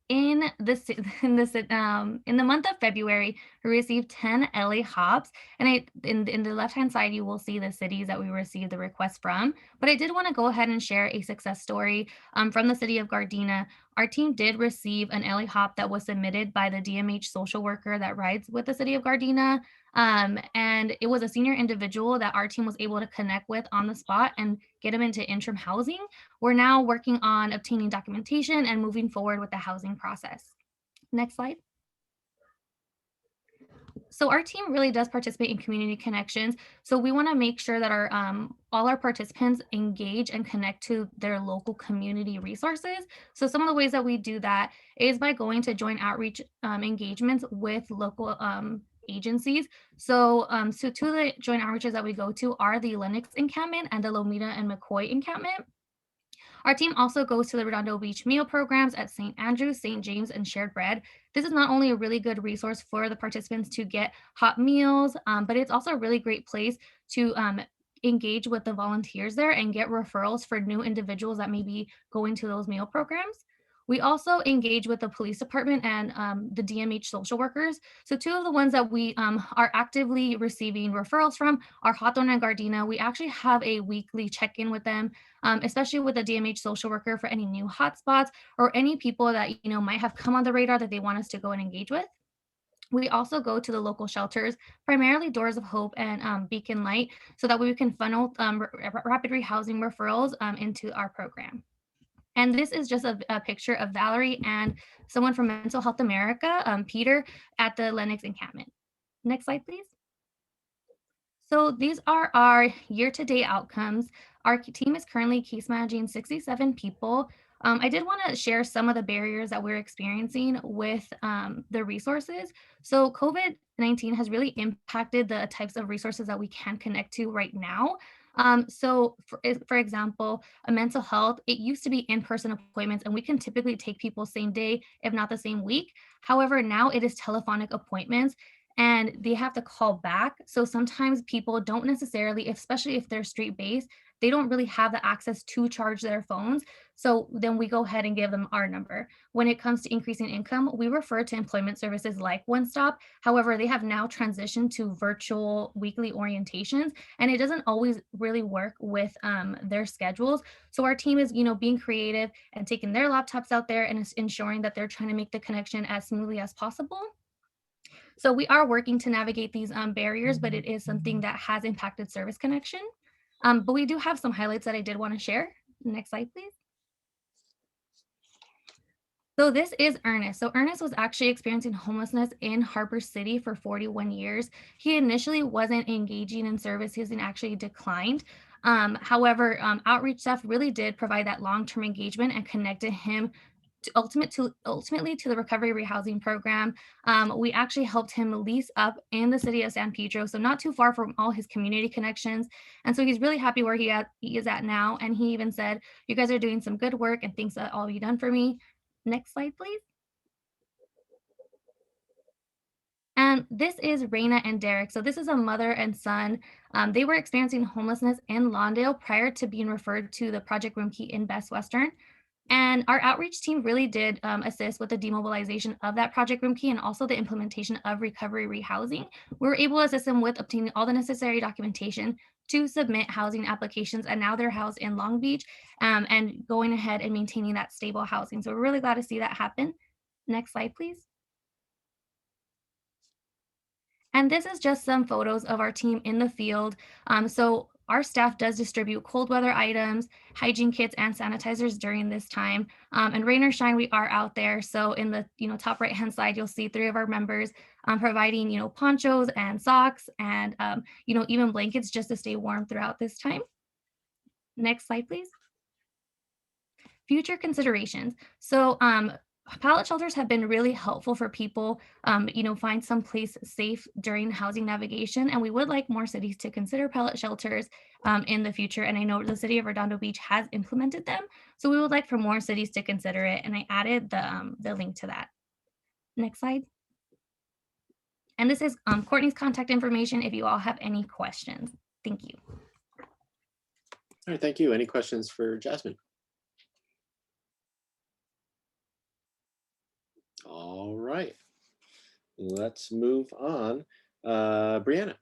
in the month of February, we received 10 LA hops, and in the left-hand side, you will see the cities that we received the request from. But I did want to go ahead and share a success story from the city of Gardena. Our team did receive an LA hop that was submitted by the DMH social worker that rides with the city of Gardena. And it was a senior individual that our team was able to connect with on the spot and get him into interim housing. We're now working on obtaining documentation and moving forward with the housing process. Next slide. So our team really does participate in community connections. So we want to make sure that our all our participants engage and connect to their local community resources. So some of the ways that we do that is by going to joint outreach engagements with local agencies. So two of the joint outreaches that we go to are the Lennox encampment and the Lomita and McCoy encampment. Our team also goes to the Redondo Beach meal programs at St. Andrews, St. James, and Shared Bread. This is not only a really good resource for the participants to get hot meals, but it's also a really great place to engage with the volunteers there and get referrals for new individuals that may be going to those meal programs. We also engage with the police department and the DMH social workers. So two of the ones that we are actively receiving referrals from are Hawthorne and Gardena. We actually have a weekly check-in with them, especially with the DMH social worker for any new hotspots or any people that might have come on the radar that they want us to go and engage with. We also go to the local shelters, primarily Doors of Hope and Beacon Light, so that we can funnel rapid rehousing referrals into our program. And this is just a picture of Valerie and someone from Mental Health America, Peter, at the Lennox encampment. Next slide, please. So these are our year-to-date outcomes. Our team is currently case managing 67 people. I did want to share some of the barriers that we're experiencing with the resources. So COVID-19 has really impacted the types of resources that we can connect to right now. So for example, a mental health, it used to be in-person appointments and we can typically take people same day, if not the same week. However, now it is telephonic appointments and they have to call back. So sometimes people don't necessarily, especially if they're street-based, they don't really have the access to charge their phones. So then we go ahead and give them our number. When it comes to increasing income, we refer to employment services like One Stop. However, they have now transitioned to virtual weekly orientations, and it doesn't always really work with their schedules. So our team is, being creative and taking their laptops out there and ensuring that they're trying to make the connection as smoothly as possible. So we are working to navigate these barriers, but it is something that has impacted service connection. But we do have some highlights that I did want to share. Next slide, please. So this is Ernest. So Ernest was actually experiencing homelessness in Harbor City for 41 years. He initially wasn't engaging in services and actually declined. However, outreach staff really did provide that long-term engagement and connected him ultimately to the recovery rehousing program. We actually helped him lease up in the city of San Pedro, so not too far from all his community connections. And so he's really happy where he is at now. And he even said, "You guys are doing some good work and thanks that all you've done for me." Next slide, please. And this is Raina and Derek. So this is a mother and son. They were experiencing homelessness in Lawndale prior to being referred to the Project Room Key in Best Western. And our outreach team really did assist with the demobilization of that Project Room Key and also the implementation of recovery rehousing. We were able to assist them with obtaining all the necessary documentation to submit housing applications, and now they're housed in Long Beach and going ahead and maintaining that stable housing. So we're really glad to see that happen. Next slide, please. And this is just some photos of our team in the field. So our staff does distribute cold weather items, hygiene kits, and sanitizers during this time. And rain or shine, we are out there. So in the top right-hand side, you'll see 3 of our members providing ponchos and socks and even blankets just to stay warm throughout this time. Next slide, please. Future considerations. So pallet shelters have been really helpful for people, find some place safe during housing navigation. And we would like more cities to consider pallet shelters in the future. And I know the city of Redondo Beach has implemented them. So we would like for more cities to consider it. And I added the link to that. Next slide. And this is Courtney's contact information if you all have any questions. Thank you. All right, thank you. Any questions for Jasmine? All right, let's move on. Brianna.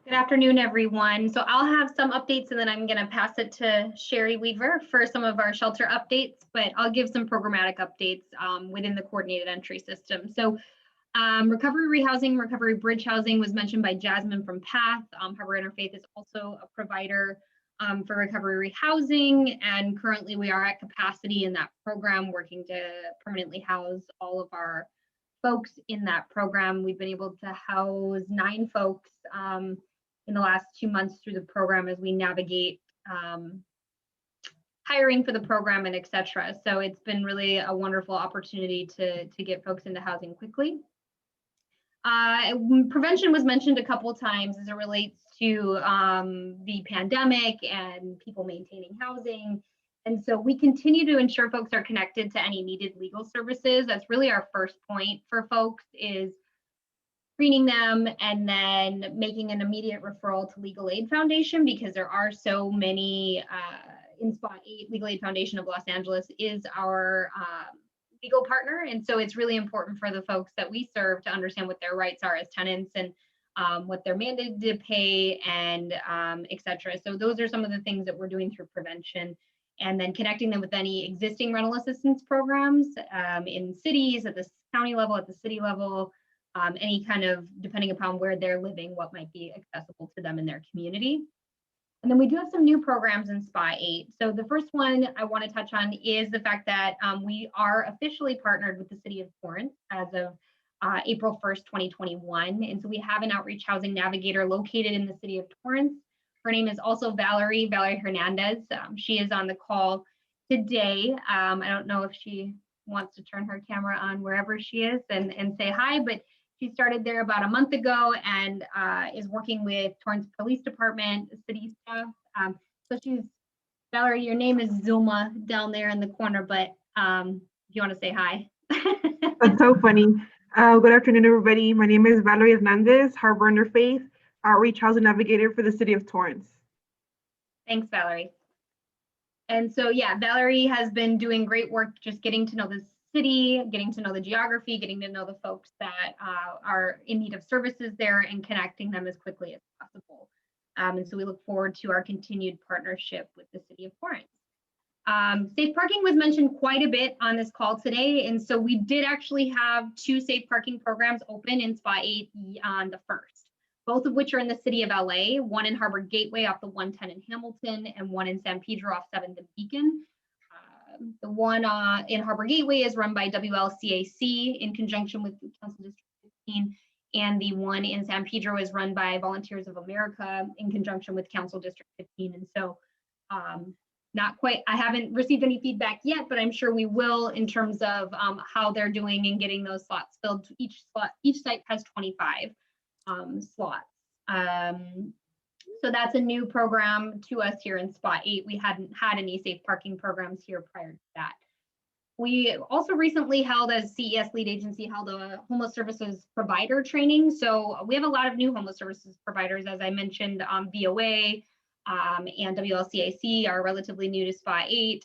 Good afternoon, everyone. So I'll have some updates and then I'm going to pass it to Sherry Weaver for some of our shelter updates, but I'll give some programmatic updates within the coordinated entry system. So recovery rehousing, recovery bridge housing was mentioned by Jasmine from PATH. Harbor Interfaith is also a provider for recovery rehousing, and currently we are at capacity in that program, working to permanently house all of our folks in that program. We've been able to house 9 folks in the last 2 months through the program as we navigate hiring for the program and et cetera. So it's been really a wonderful opportunity to get folks into housing quickly. Prevention was mentioned a couple of times as it relates to the pandemic and people maintaining housing. And so we continue to ensure folks are connected to any needed legal services. That's really our first point for folks, is screening them and then making an immediate referral to Legal Aid Foundation, because there are so many in Spot 8. Legal Aid Foundation of Los Angeles is our legal partner. And so it's really important for the folks that we serve to understand what their rights are as tenants and what they're mandated to pay and et cetera. So those are some of the things that we're doing through prevention, and then connecting them with any existing rental assistance programs in cities, at the county level, at the city level, any kind of, depending upon where they're living, what might be accessible to them in their community. And then we do have some new programs in SPY 8. So the first one I want to touch on is the fact that we are officially partnered with the City of Torrance as of April 1st, 2021. And so we have an outreach housing navigator located in the City of Torrance. Her name is also Valerie Hernandez. She is on the call today. I don't know if she wants to turn her camera on wherever she is and say hi, but she started there about a month ago and is working with Torrance Police Department, city staff. So she's, Valerie, your name is Zulma down there in the corner, but if you want to say hi. That's so funny. Good afternoon, everybody. My name is Valerie Hernandez, Harbor Interfaith, Outreach Housing Navigator for the City of Torrance. Thanks, Valerie. And so, yeah, Valerie has been doing great work just getting to know the city, getting to know the geography, getting to know the folks that are in need of services there and connecting them as quickly as possible. And so we look forward to our continued partnership with the City of Torrance. Safe parking was mentioned quite a bit on this call today. And so we did actually have 2 safe parking programs open in SPY 8 on the 1st, both of which are in the city of LA, one in Harbor Gateway off the 110 in Hamilton and one in San Pedro off 7th and Beacon. The one in Harbor Gateway is run by WLCAC in conjunction with Council District 15, and the one in San Pedro is run by Volunteers of America in conjunction with Council District 15. And so not quite, I haven't received any feedback yet, but I'm sure we will in terms of how they're doing and getting those slots filled. Each site has 25 slots. So that's a new program to us here in Spot 8. We hadn't had any safe parking programs here prior to that. We also recently held, as CES lead agency, held a homeless services provider training. So we have a lot of new homeless services providers, as I mentioned, VOA and WLCAC are relatively new to Spot 8.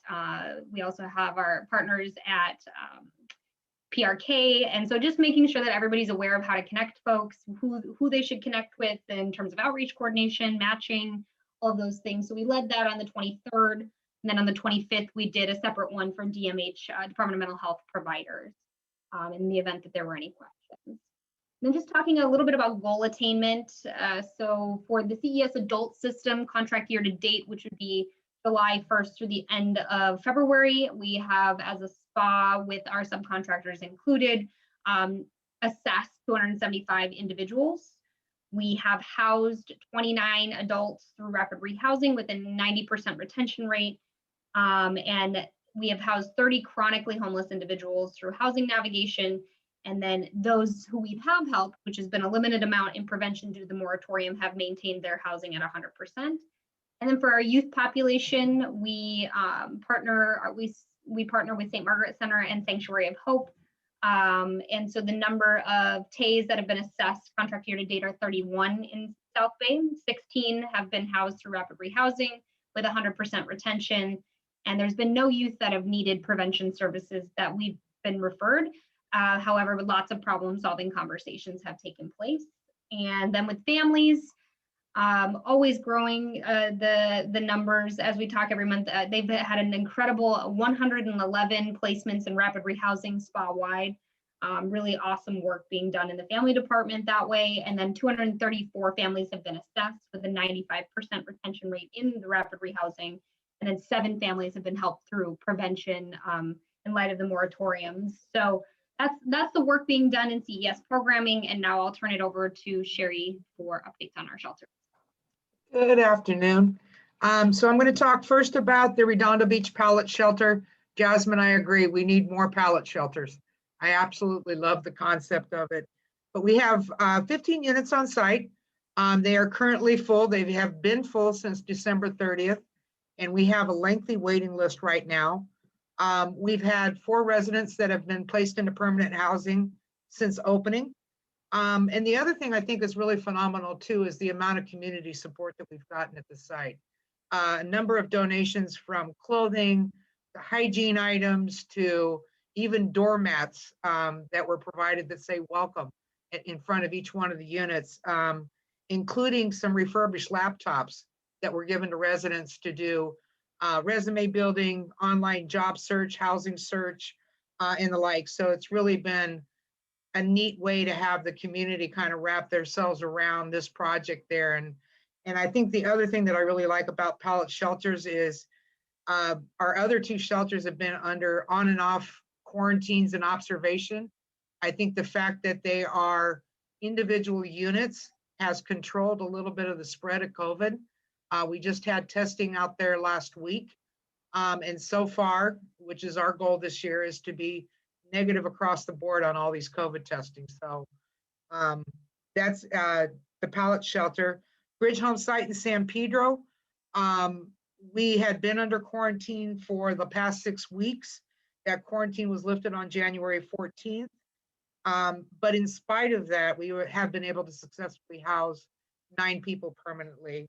We also have our partners at PRK. And so just making sure that everybody's aware of how to connect folks, who they should connect with in terms of outreach coordination, matching, all of those things. So we led that on the 23rd. And then on the 25th, we did a separate one for DMH, Department of Mental Health providers, in the event that there were any questions. And then just talking a little bit about goal attainment. So for the CES adult system contract year to date, which would be July 1st through the end of February, we have, as a SPA with our subcontractors included, assessed 275 individuals. We have housed 29 adults through rapid rehousing with a 90% retention rate. And we have housed 30 chronically homeless individuals through housing navigation. And then those who we have helped, which has been a limited amount in prevention due to the moratorium, have maintained their housing at 100%. And then for our youth population, we partner with St. Margaret Center and Sanctuary of Hope. And so the number of TAs that have been assessed contract year to date are 31 in South Bay. 16 have been housed through rapid rehousing with 100% retention. And there's been no youth that have needed prevention services that we've been referred. However, lots of problem-solving conversations have taken place. And then with families, always growing the numbers as we talk every month. They've had an incredible 111 placements in rapid rehousing spa-wide. Really awesome work being done in the family department that way. And then 234 families have been assessed with a 95% retention rate in the rapid rehousing. And then 7 families have been helped through prevention in light of the moratoriums. So that's the work being done in CES programming. And now I'll turn it over to Sherry for updates on our shelter. Good afternoon. So I'm going to talk first about the Redondo Beach Pallet Shelter. Jasmine, I agree. We need more pallet shelters. I absolutely love the concept of it. But we have 15 units on site. They are currently full. They have been full since December 30th. And we have a lengthy waiting list right now. We've had 4 residents that have been placed into permanent housing since opening. And the other thing I think is really phenomenal too is the amount of community support that we've gotten at the site. A number of donations from clothing, to hygiene items, to even doormats that were provided that say welcome in front of each one of the units, including some refurbished laptops that were given to residents to do resume building, online job search, housing search, and the like. So it's really been a neat way to have the community kind of wrap themselves around this project there. And I think the other thing that I really like about pallet shelters is our other 2 shelters have been under on and off quarantines and observation. I think the fact that they are individual units has controlled a little bit of the spread of COVID. We just had testing out there last week. And so far, which is our goal this year, is to be negative across the board on all these COVID testing. So that's the pallet shelter. Bridge Home site in San Pedro. We had been under quarantine for the past 6 weeks. That quarantine was lifted on January 14th. But in spite of that, we have been able to successfully house 9 people permanently.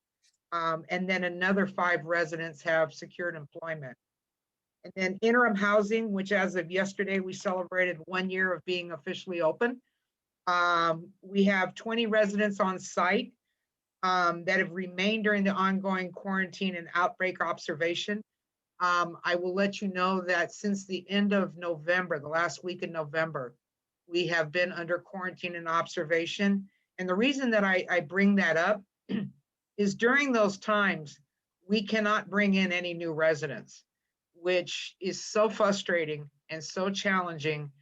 And then another 5 residents have secured employment. And then interim housing, which as of yesterday, we celebrated 1 year of being officially open. We have 20 residents on site that have remained during the ongoing quarantine and outbreak observation. I will let you know that since the end of November, the last week in November, we have been under quarantine and observation. And the reason that I bring that up is during those times, we cannot bring in any new residents, which is so frustrating and so challenging,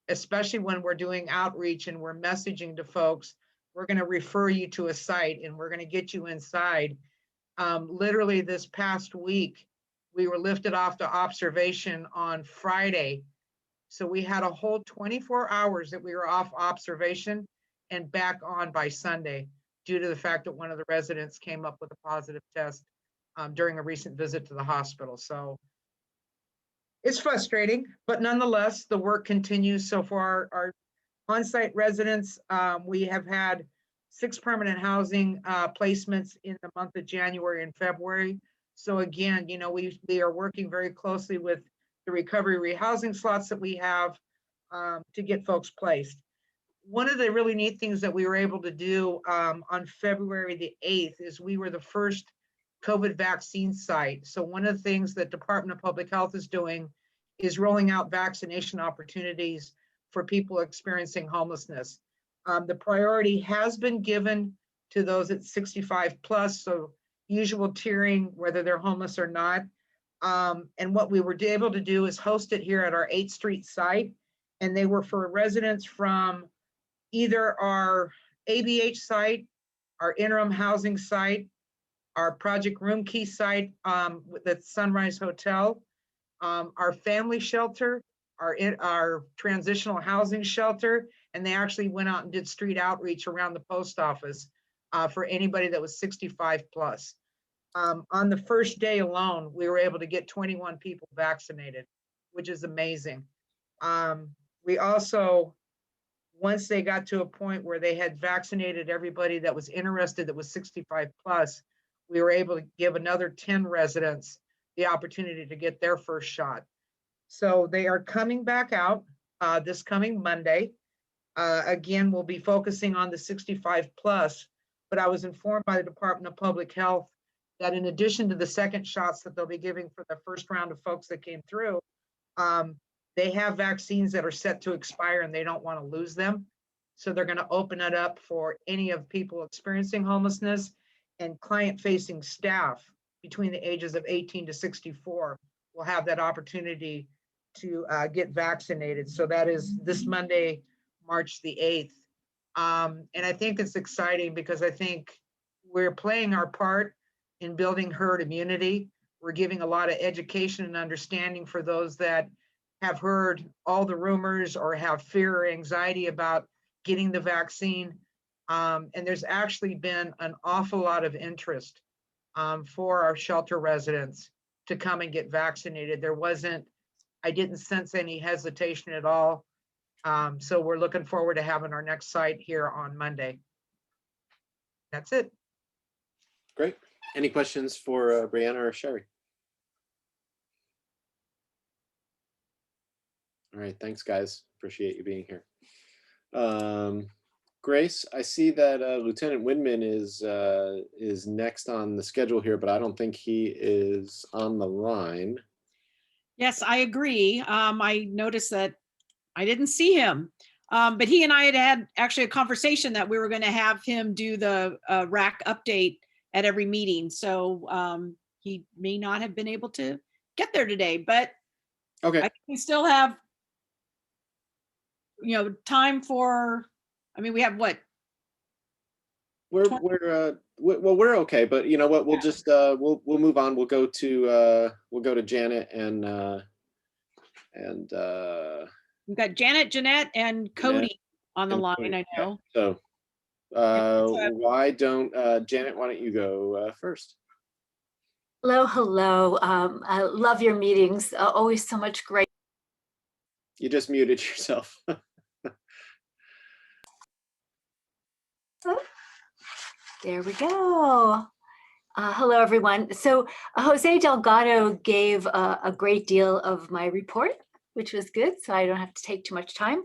especially when we're doing outreach and we're messaging to folks, we're going to refer you to a site and we're going to get you inside. Literally this past week, we were lifted off to observation on Friday. So we had a whole 24 hours that we were off observation and back on by Sunday due to the fact that one of the residents came up with a positive test during a recent visit to the hospital. So it's frustrating, but nonetheless, the work continues. So for our on-site residents, we have had 6 permanent housing placements in the month of January and February. So again, you know, we are working very closely with the recovery rehousing slots that we have to get folks placed. One of the really neat things that we were able to do on February the 8th is we were the first COVID vaccine site. So one of the things that Department of Public Health is doing is rolling out vaccination opportunities for people experiencing homelessness. The priority has been given to those at 65 plus, so usual tiering, whether they're homeless or not. And what we were able to do is host it here at our 8th Street site. And they were for residents from either our ABH site, our interim housing site, our Project Room Key site at Sunrise Hotel, our family shelter, our transitional housing shelter, and they actually went out and did street outreach around the post office for anybody that was 65 plus. On the first day alone, we were able to get 21 people vaccinated, which is amazing. We also, once they got to a point where they had vaccinated everybody that was interested that was 65 plus, we were able to give another 10 residents the opportunity to get their first shot. So they are coming back out. this coming Monday. Again, we'll be focusing on the 65 plus, but I was informed by the Department of Public Health that in addition to the second shots that they'll be giving for the first round of folks that came through, they have vaccines that are set to expire and they don't want to lose them. So they're going to open it up for any of people experiencing homelessness, and client-facing staff between the ages of 18 to 64 will have that opportunity to get vaccinated. So that is this Monday, March the 8th. And I think it's exciting because I think we're playing our part in building herd immunity. We're giving a lot of education and understanding for those that have heard all the rumors or have fear or anxiety about getting the vaccine. And there's actually been an awful lot of interest for our shelter residents to come and get vaccinated. I didn't sense any hesitation at all. So we're looking forward to having our next site here on Monday. That's it. Great. Any questions for Brianna or Sherry? All right, thanks guys. Appreciate you being here. Grace, I see that Lieutenant Windman is next on the schedule here, but I don't think he is on the line. Yes, I agree. I noticed that I didn't see him, but he and I had actually a conversation that we were going to have him do the RAC update at every meeting. So he may not have been able to get there today, but okay, I think we still have, time for. I mean, we have what? We're okay, but you know what? We'll just we'll move on. We'll go to Janet and we've got Janet, Jeanette, and Cody on the line. Cody. I know. Yeah. So why don't Janet? Why don't you go first? Hello. I love your meetings. Always so much great. You just muted yourself. There we go. Hello, everyone. So Jose Delgado gave a great deal of my report, which was good, so I don't have to take too much time.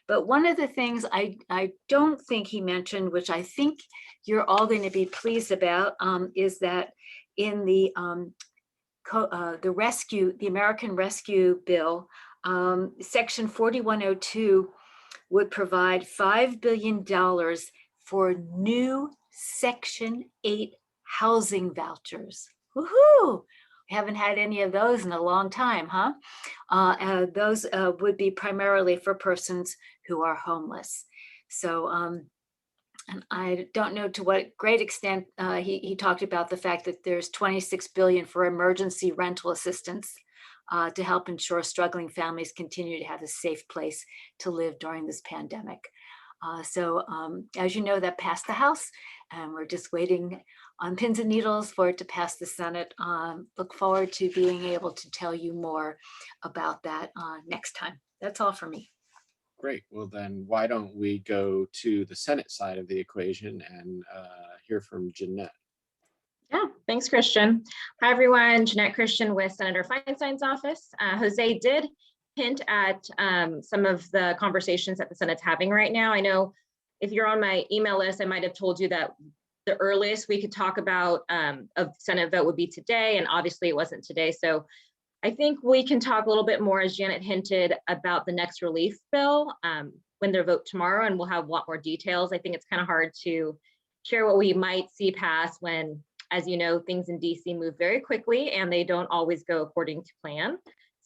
But one of the things I don't think he mentioned, which I think you're all going to be pleased about, is that in the American Rescue Bill, Section 4102 would provide $5 billion for new Section 8 housing vouchers. Woohoo! We haven't had any of those in a long time, huh? Those would be primarily for persons who are homeless. So, and I don't know to what great extent he talked about the fact that there's $26 billion for emergency rental assistance to help ensure struggling families continue to have a safe place to live during this pandemic. So as you know, that passed the House, and we're just waiting on pins and needles for it to pass the Senate. Look forward to being able to tell you more about that next time. That's all for me. Great. Well, then why don't we go to the Senate side of the equation and hear from Jeanette. Yeah, thanks, Christian. Hi, everyone. Jeanette Christian with Senator Feinstein's office. Jose did hint at some of the conversations that the Senate's having right now. I know if you're on my email list, I might have told you that the earliest we could talk about a Senate vote would be today, and obviously it wasn't today. So I think we can talk a little bit more, as Janet hinted, about the next relief bill when they vote tomorrow, and we'll have a lot more details. I think it's kind of hard to share what we might see pass when, as you know, things in DC move very quickly and they don't always go according to plan.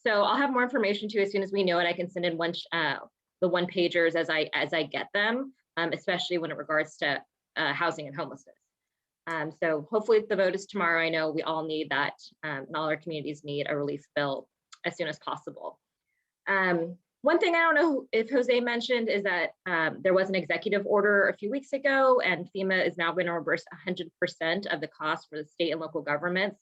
So I'll have more information to you as soon as we know it. I can send in the one pagers as I get them, especially when it regards to housing and homelessness. So hopefully the vote is tomorrow. I know we all need that, and all our communities need a relief bill as soon as possible. One thing I don't know if Jose mentioned is that there was an executive order a few weeks ago, and FEMA is now going to reimburse 100% of the cost for the state and local governments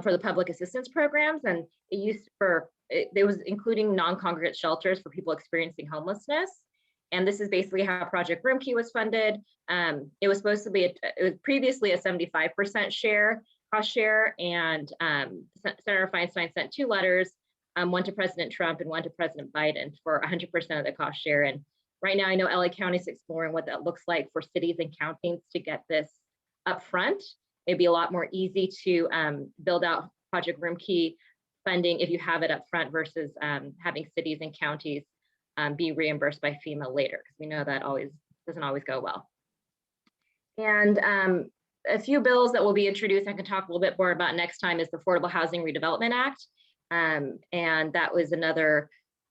for the public assistance programs. And it was including non-congregate shelters for people experiencing homelessness. And this is basically how Project Roomkey was funded. It was supposed to be, it was previously a 75% cost share, and Senator Feinstein sent 2 letters one to President Trump and one to President Biden for 100% of the cost share. And right now, I know LA County is exploring what that looks like for cities and counties to get this up front. It'd be a lot more easy to build out Project Room Key funding if you have it up front versus having cities and counties be reimbursed by FEMA later, because we know that doesn't always go well. And a few bills that will be introduced, I can talk a little bit more about next time, is the Affordable Housing Redevelopment Act. And that was another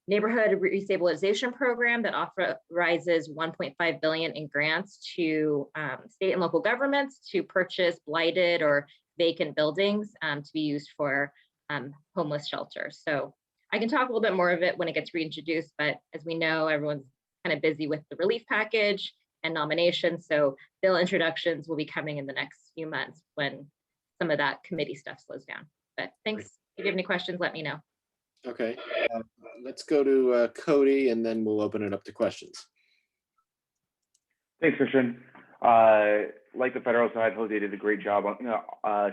neighborhood restabilization program that authorizes $1.5 billion in grants to state and local governments to purchase blighted or vacant buildings to be used for homeless shelters. So I can talk a little bit more of it when it gets reintroduced, but as we know, everyone's kind of busy with the relief package and nominations. So bill introductions will be coming in the next few months when some of that committee stuff slows down. But thanks. If you have any questions, let me know. Okay, let's go to Cody, and then we'll open it up to questions. Thanks, Christian. Like the federal side, Jose did a great job on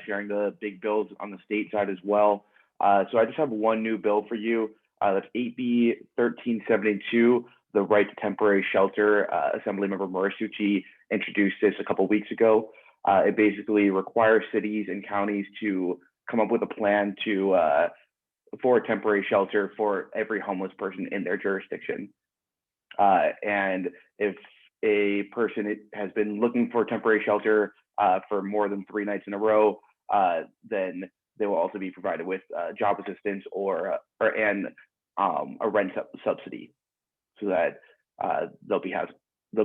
sharing the big bills on the state side as well. So I just have one new bill for you. That's 8B 1372, the right to temporary shelter. Assemblymember Morisucci introduced this a couple weeks ago. It basically requires cities and counties to come up with a plan for a temporary shelter for every homeless person in their jurisdiction. And if a person has been looking for temporary shelter for more than 3 nights in a row, then they will also be provided with job assistance or a rent subsidy, so that they'll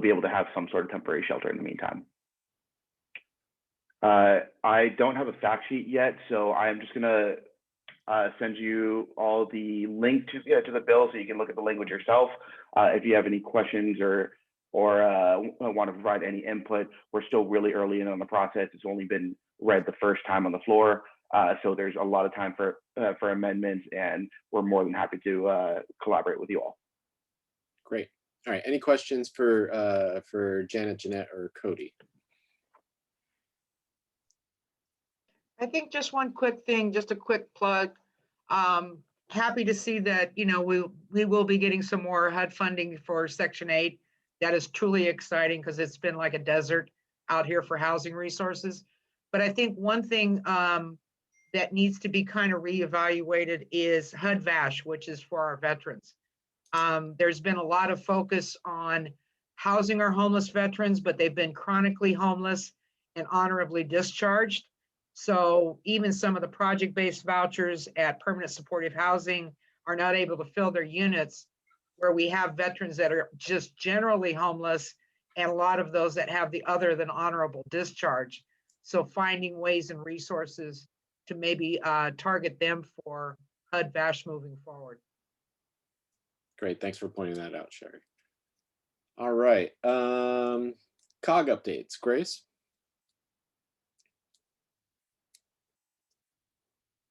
be able to have some sort of temporary shelter in the meantime. I don't have a fact sheet yet, so I'm just gonna send you all the link to the bill so you can look at the language yourself. If you have any questions or want to provide any input, we're still really early in on the process. It's only been read the first time on the floor, so there's a lot of time for amendments, and we're more than happy to collaborate with you all. Great. All right. Any questions for Janet, Jeanette, or Cody? I think just one quick thing, just a quick plug. Happy to see that, we will be getting some more HUD funding for Section 8. That is truly exciting because it's been like a desert out here for housing resources. But I think one thing that needs to be kind of reevaluated is HUD VASH, which is for our veterans. There's been a lot of focus on housing our homeless veterans, but they've been chronically homeless and honorably discharged. So even some of the project-based vouchers at permanent supportive housing are not able to fill their units, where we have veterans that are just generally homeless and a lot of those that have the other than honorable discharge. So finding ways and resources to maybe target them for HUD VASH moving forward. Great. Thanks for pointing that out, Sherry. All right. COG updates. Grace?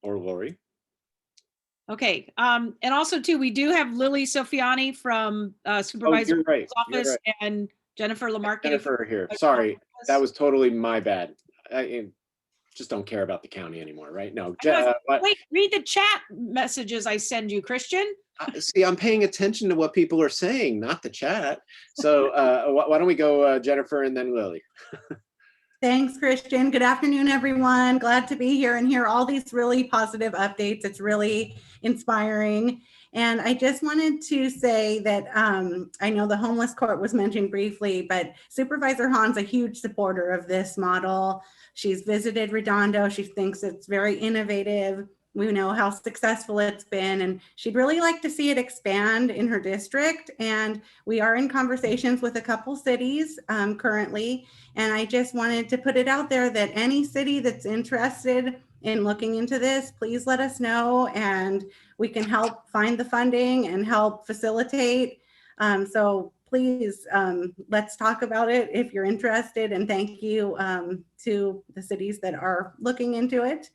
Or Lori? Okay, and also too, we do have Lily Sofiani from Supervisor's office and Jennifer Lamarque. Jennifer are here. Sorry, that was totally my bad. I just don't care about the county anymore, right? No. Wait, read the chat messages I send you, Christian. See, I'm paying attention to what people are saying, not the chat. So why don't we go Jennifer and then Lily? Thanks, Christian. Good afternoon, everyone. Glad to be here and hear all these really positive updates. It's really inspiring. And I just wanted to say that I know the homeless court was mentioned briefly, but Supervisor Hahn's a huge supporter of this model. She's visited Redondo. She thinks it's very innovative. We know how successful it's been, and she'd really like to see it expand in her district. And we are in conversations with a couple cities currently. And I just wanted to put it out there that any city that's interested in looking into this, please let us know, and we can help find the funding and help facilitate. So please, let's talk about it if you're interested. And thank you to the cities that are looking into it.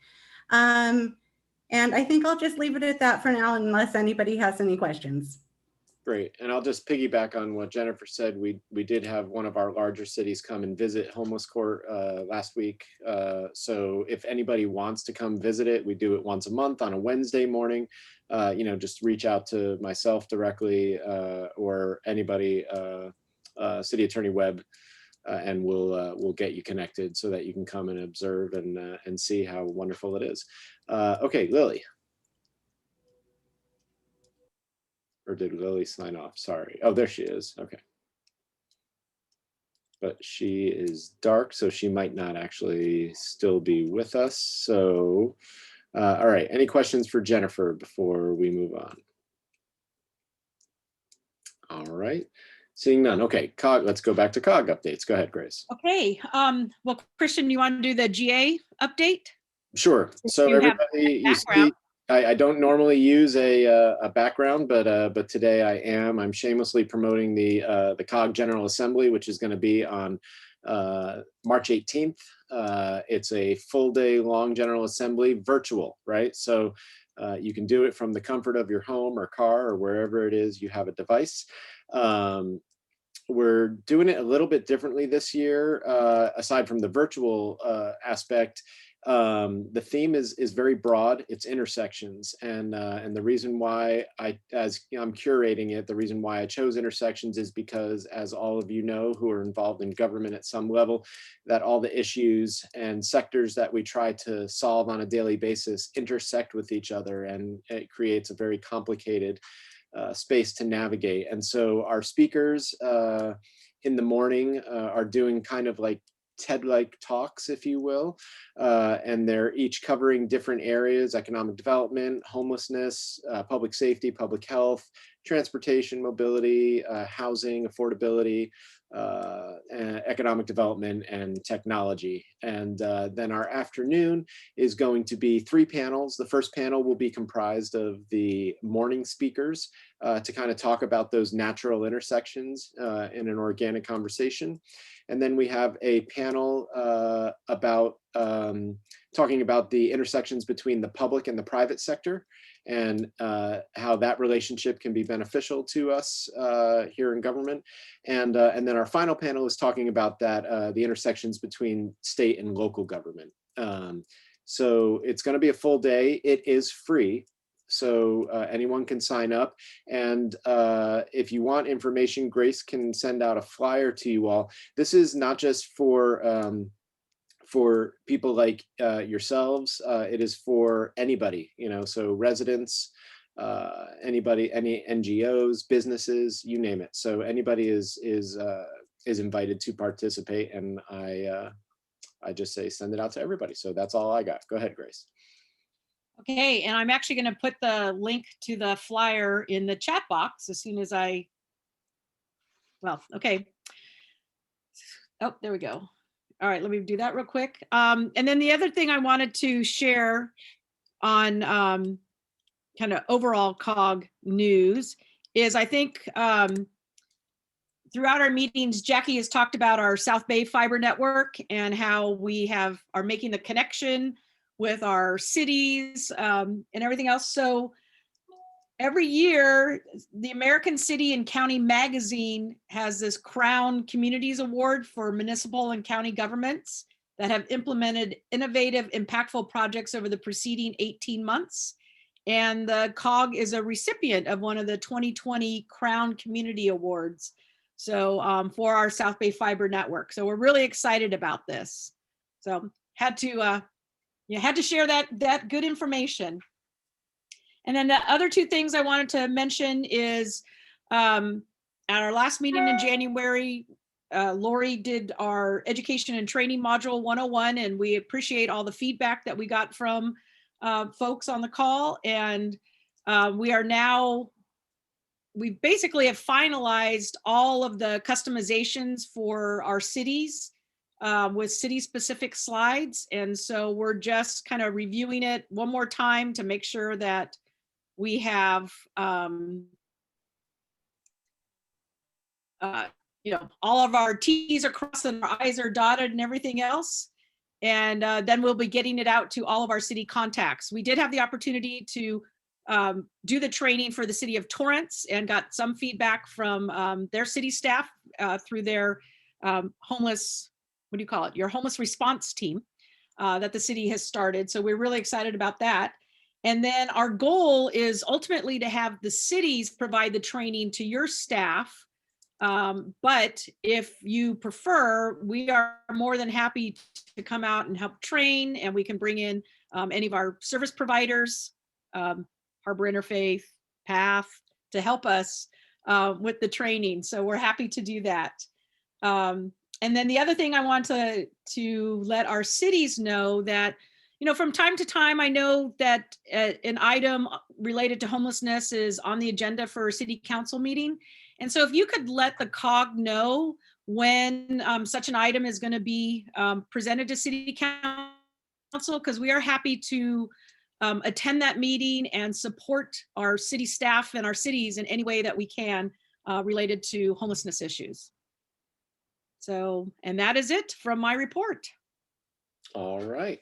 And I think I'll just leave it at that for now, unless anybody has any questions. Great. And I'll just piggyback on what Jennifer said. We did have one of our larger cities come and visit Homeless Court last week. So if anybody wants to come visit it, we do it once a month on a Wednesday morning. Just reach out to myself directly or anybody, City Attorney Webb, and we'll get you connected so that you can come and observe and see how wonderful it is. Okay, Lily. Or did Lily sign off? Sorry. Oh, there she is. Okay. But she is dark, so she might not actually still be with us. So, all right. Any questions for Jennifer before we move on? All right. Seeing none. Okay, COG, let's go back to COG updates. Go ahead, Grace. Okay. Well, Christian, you want to do the GA update? Sure. So You have everybody, you see, I don't normally use a background, but today I am. I'm shamelessly promoting the COG General Assembly, which is going to be on March 18th. It's a full day long General Assembly, virtual, right? So you can do it from the comfort of your home or car or wherever it is you have a device. We're doing it a little bit differently this year, aside from the virtual aspect. The theme is very broad. It's intersections, and the reason why as I'm curating it, the reason why I chose intersections is because, as all of you know who are involved in government at some level, that all the issues and sectors that we try to solve on a daily basis intersect with each other, and it creates a very complicated space to navigate. And so our speakers in the morning are doing kind of like TED-like talks, if you will, and they're each covering different areas: economic development, homelessness, public safety, public health, transportation, mobility, housing, affordability, economic development, and technology. And then our afternoon is going to be 3 panels. The first panel will be comprised of the morning speakers to kind of talk about those natural intersections in an organic conversation. And then we have a panel about talking about the intersections between the public and the private sector, and how that relationship can be beneficial to us here in government. And then our final panel is talking about that the intersections between state and local government. So it's going to be a full day. It is free, so anyone can sign up. And if you want information, Grace can send out a flyer to you all. This is not just for people like yourselves. It is for anybody, so residents, anybody, any NGOs, businesses, you name it. So anybody is invited to participate, and I just say send it out to everybody. So that's all I got. Go ahead, Grace. Okay, and I'm actually going to put the link to the flyer in the chat box as soon as okay. Oh, there we go. All right, let me do that real quick. And then the other thing I wanted to share on kind of overall COG news is, I think throughout our meetings, Jackie has talked about our South Bay fiber network and how we are making the connection with our cities and everything else. So every year, the American City and County Magazine has this Crown Communities Award for municipal and county governments that have implemented innovative, impactful projects over the preceding 18 months. And the COG is a recipient of one of the 2020 Crown Community Awards. So for our South Bay Fiber Network. So we're really excited about this. So had to share that good information. And then the other 2 things I wanted to mention is at our last meeting in January, Lori did our education and training module 101, and we appreciate all the feedback that we got from folks on the call. And we basically have finalized all of the customizations for our cities with city-specific slides. And so we're just kind of reviewing it one more time to make sure that we have all of our T's are crossed and our I's are dotted and everything else. And then we'll be getting it out to all of our city contacts. We did have the opportunity to do the training for the city of Torrance and got some feedback from their city staff through their homeless, what do you call it? Your homeless response team that the city has started. So we're really excited about that. And then our goal is ultimately to have the cities provide the training to your staff. But if you prefer, we are more than happy to come out and help train, and we can bring in any of our service providers, Harbor Interfaith, PATH, to help us with the training. So we're happy to do that. And then the other thing I want to let our cities know that, you know, from time to time, I know that an item related to homelessness is on the agenda for a city council meeting. And so if you could let the COG know when such an item is going to be presented to city council, because we are happy to attend that meeting and support our city staff and our cities in any way that we can related to homelessness issues. So, and that is it from my report. All right.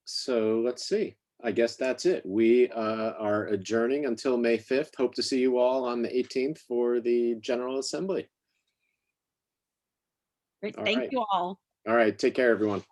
So let's see. I guess that's it. We are adjourning until May 5th. Hope to see you all on the 18th for the General Assembly. Great. Thank you all. All right. Take care, everyone.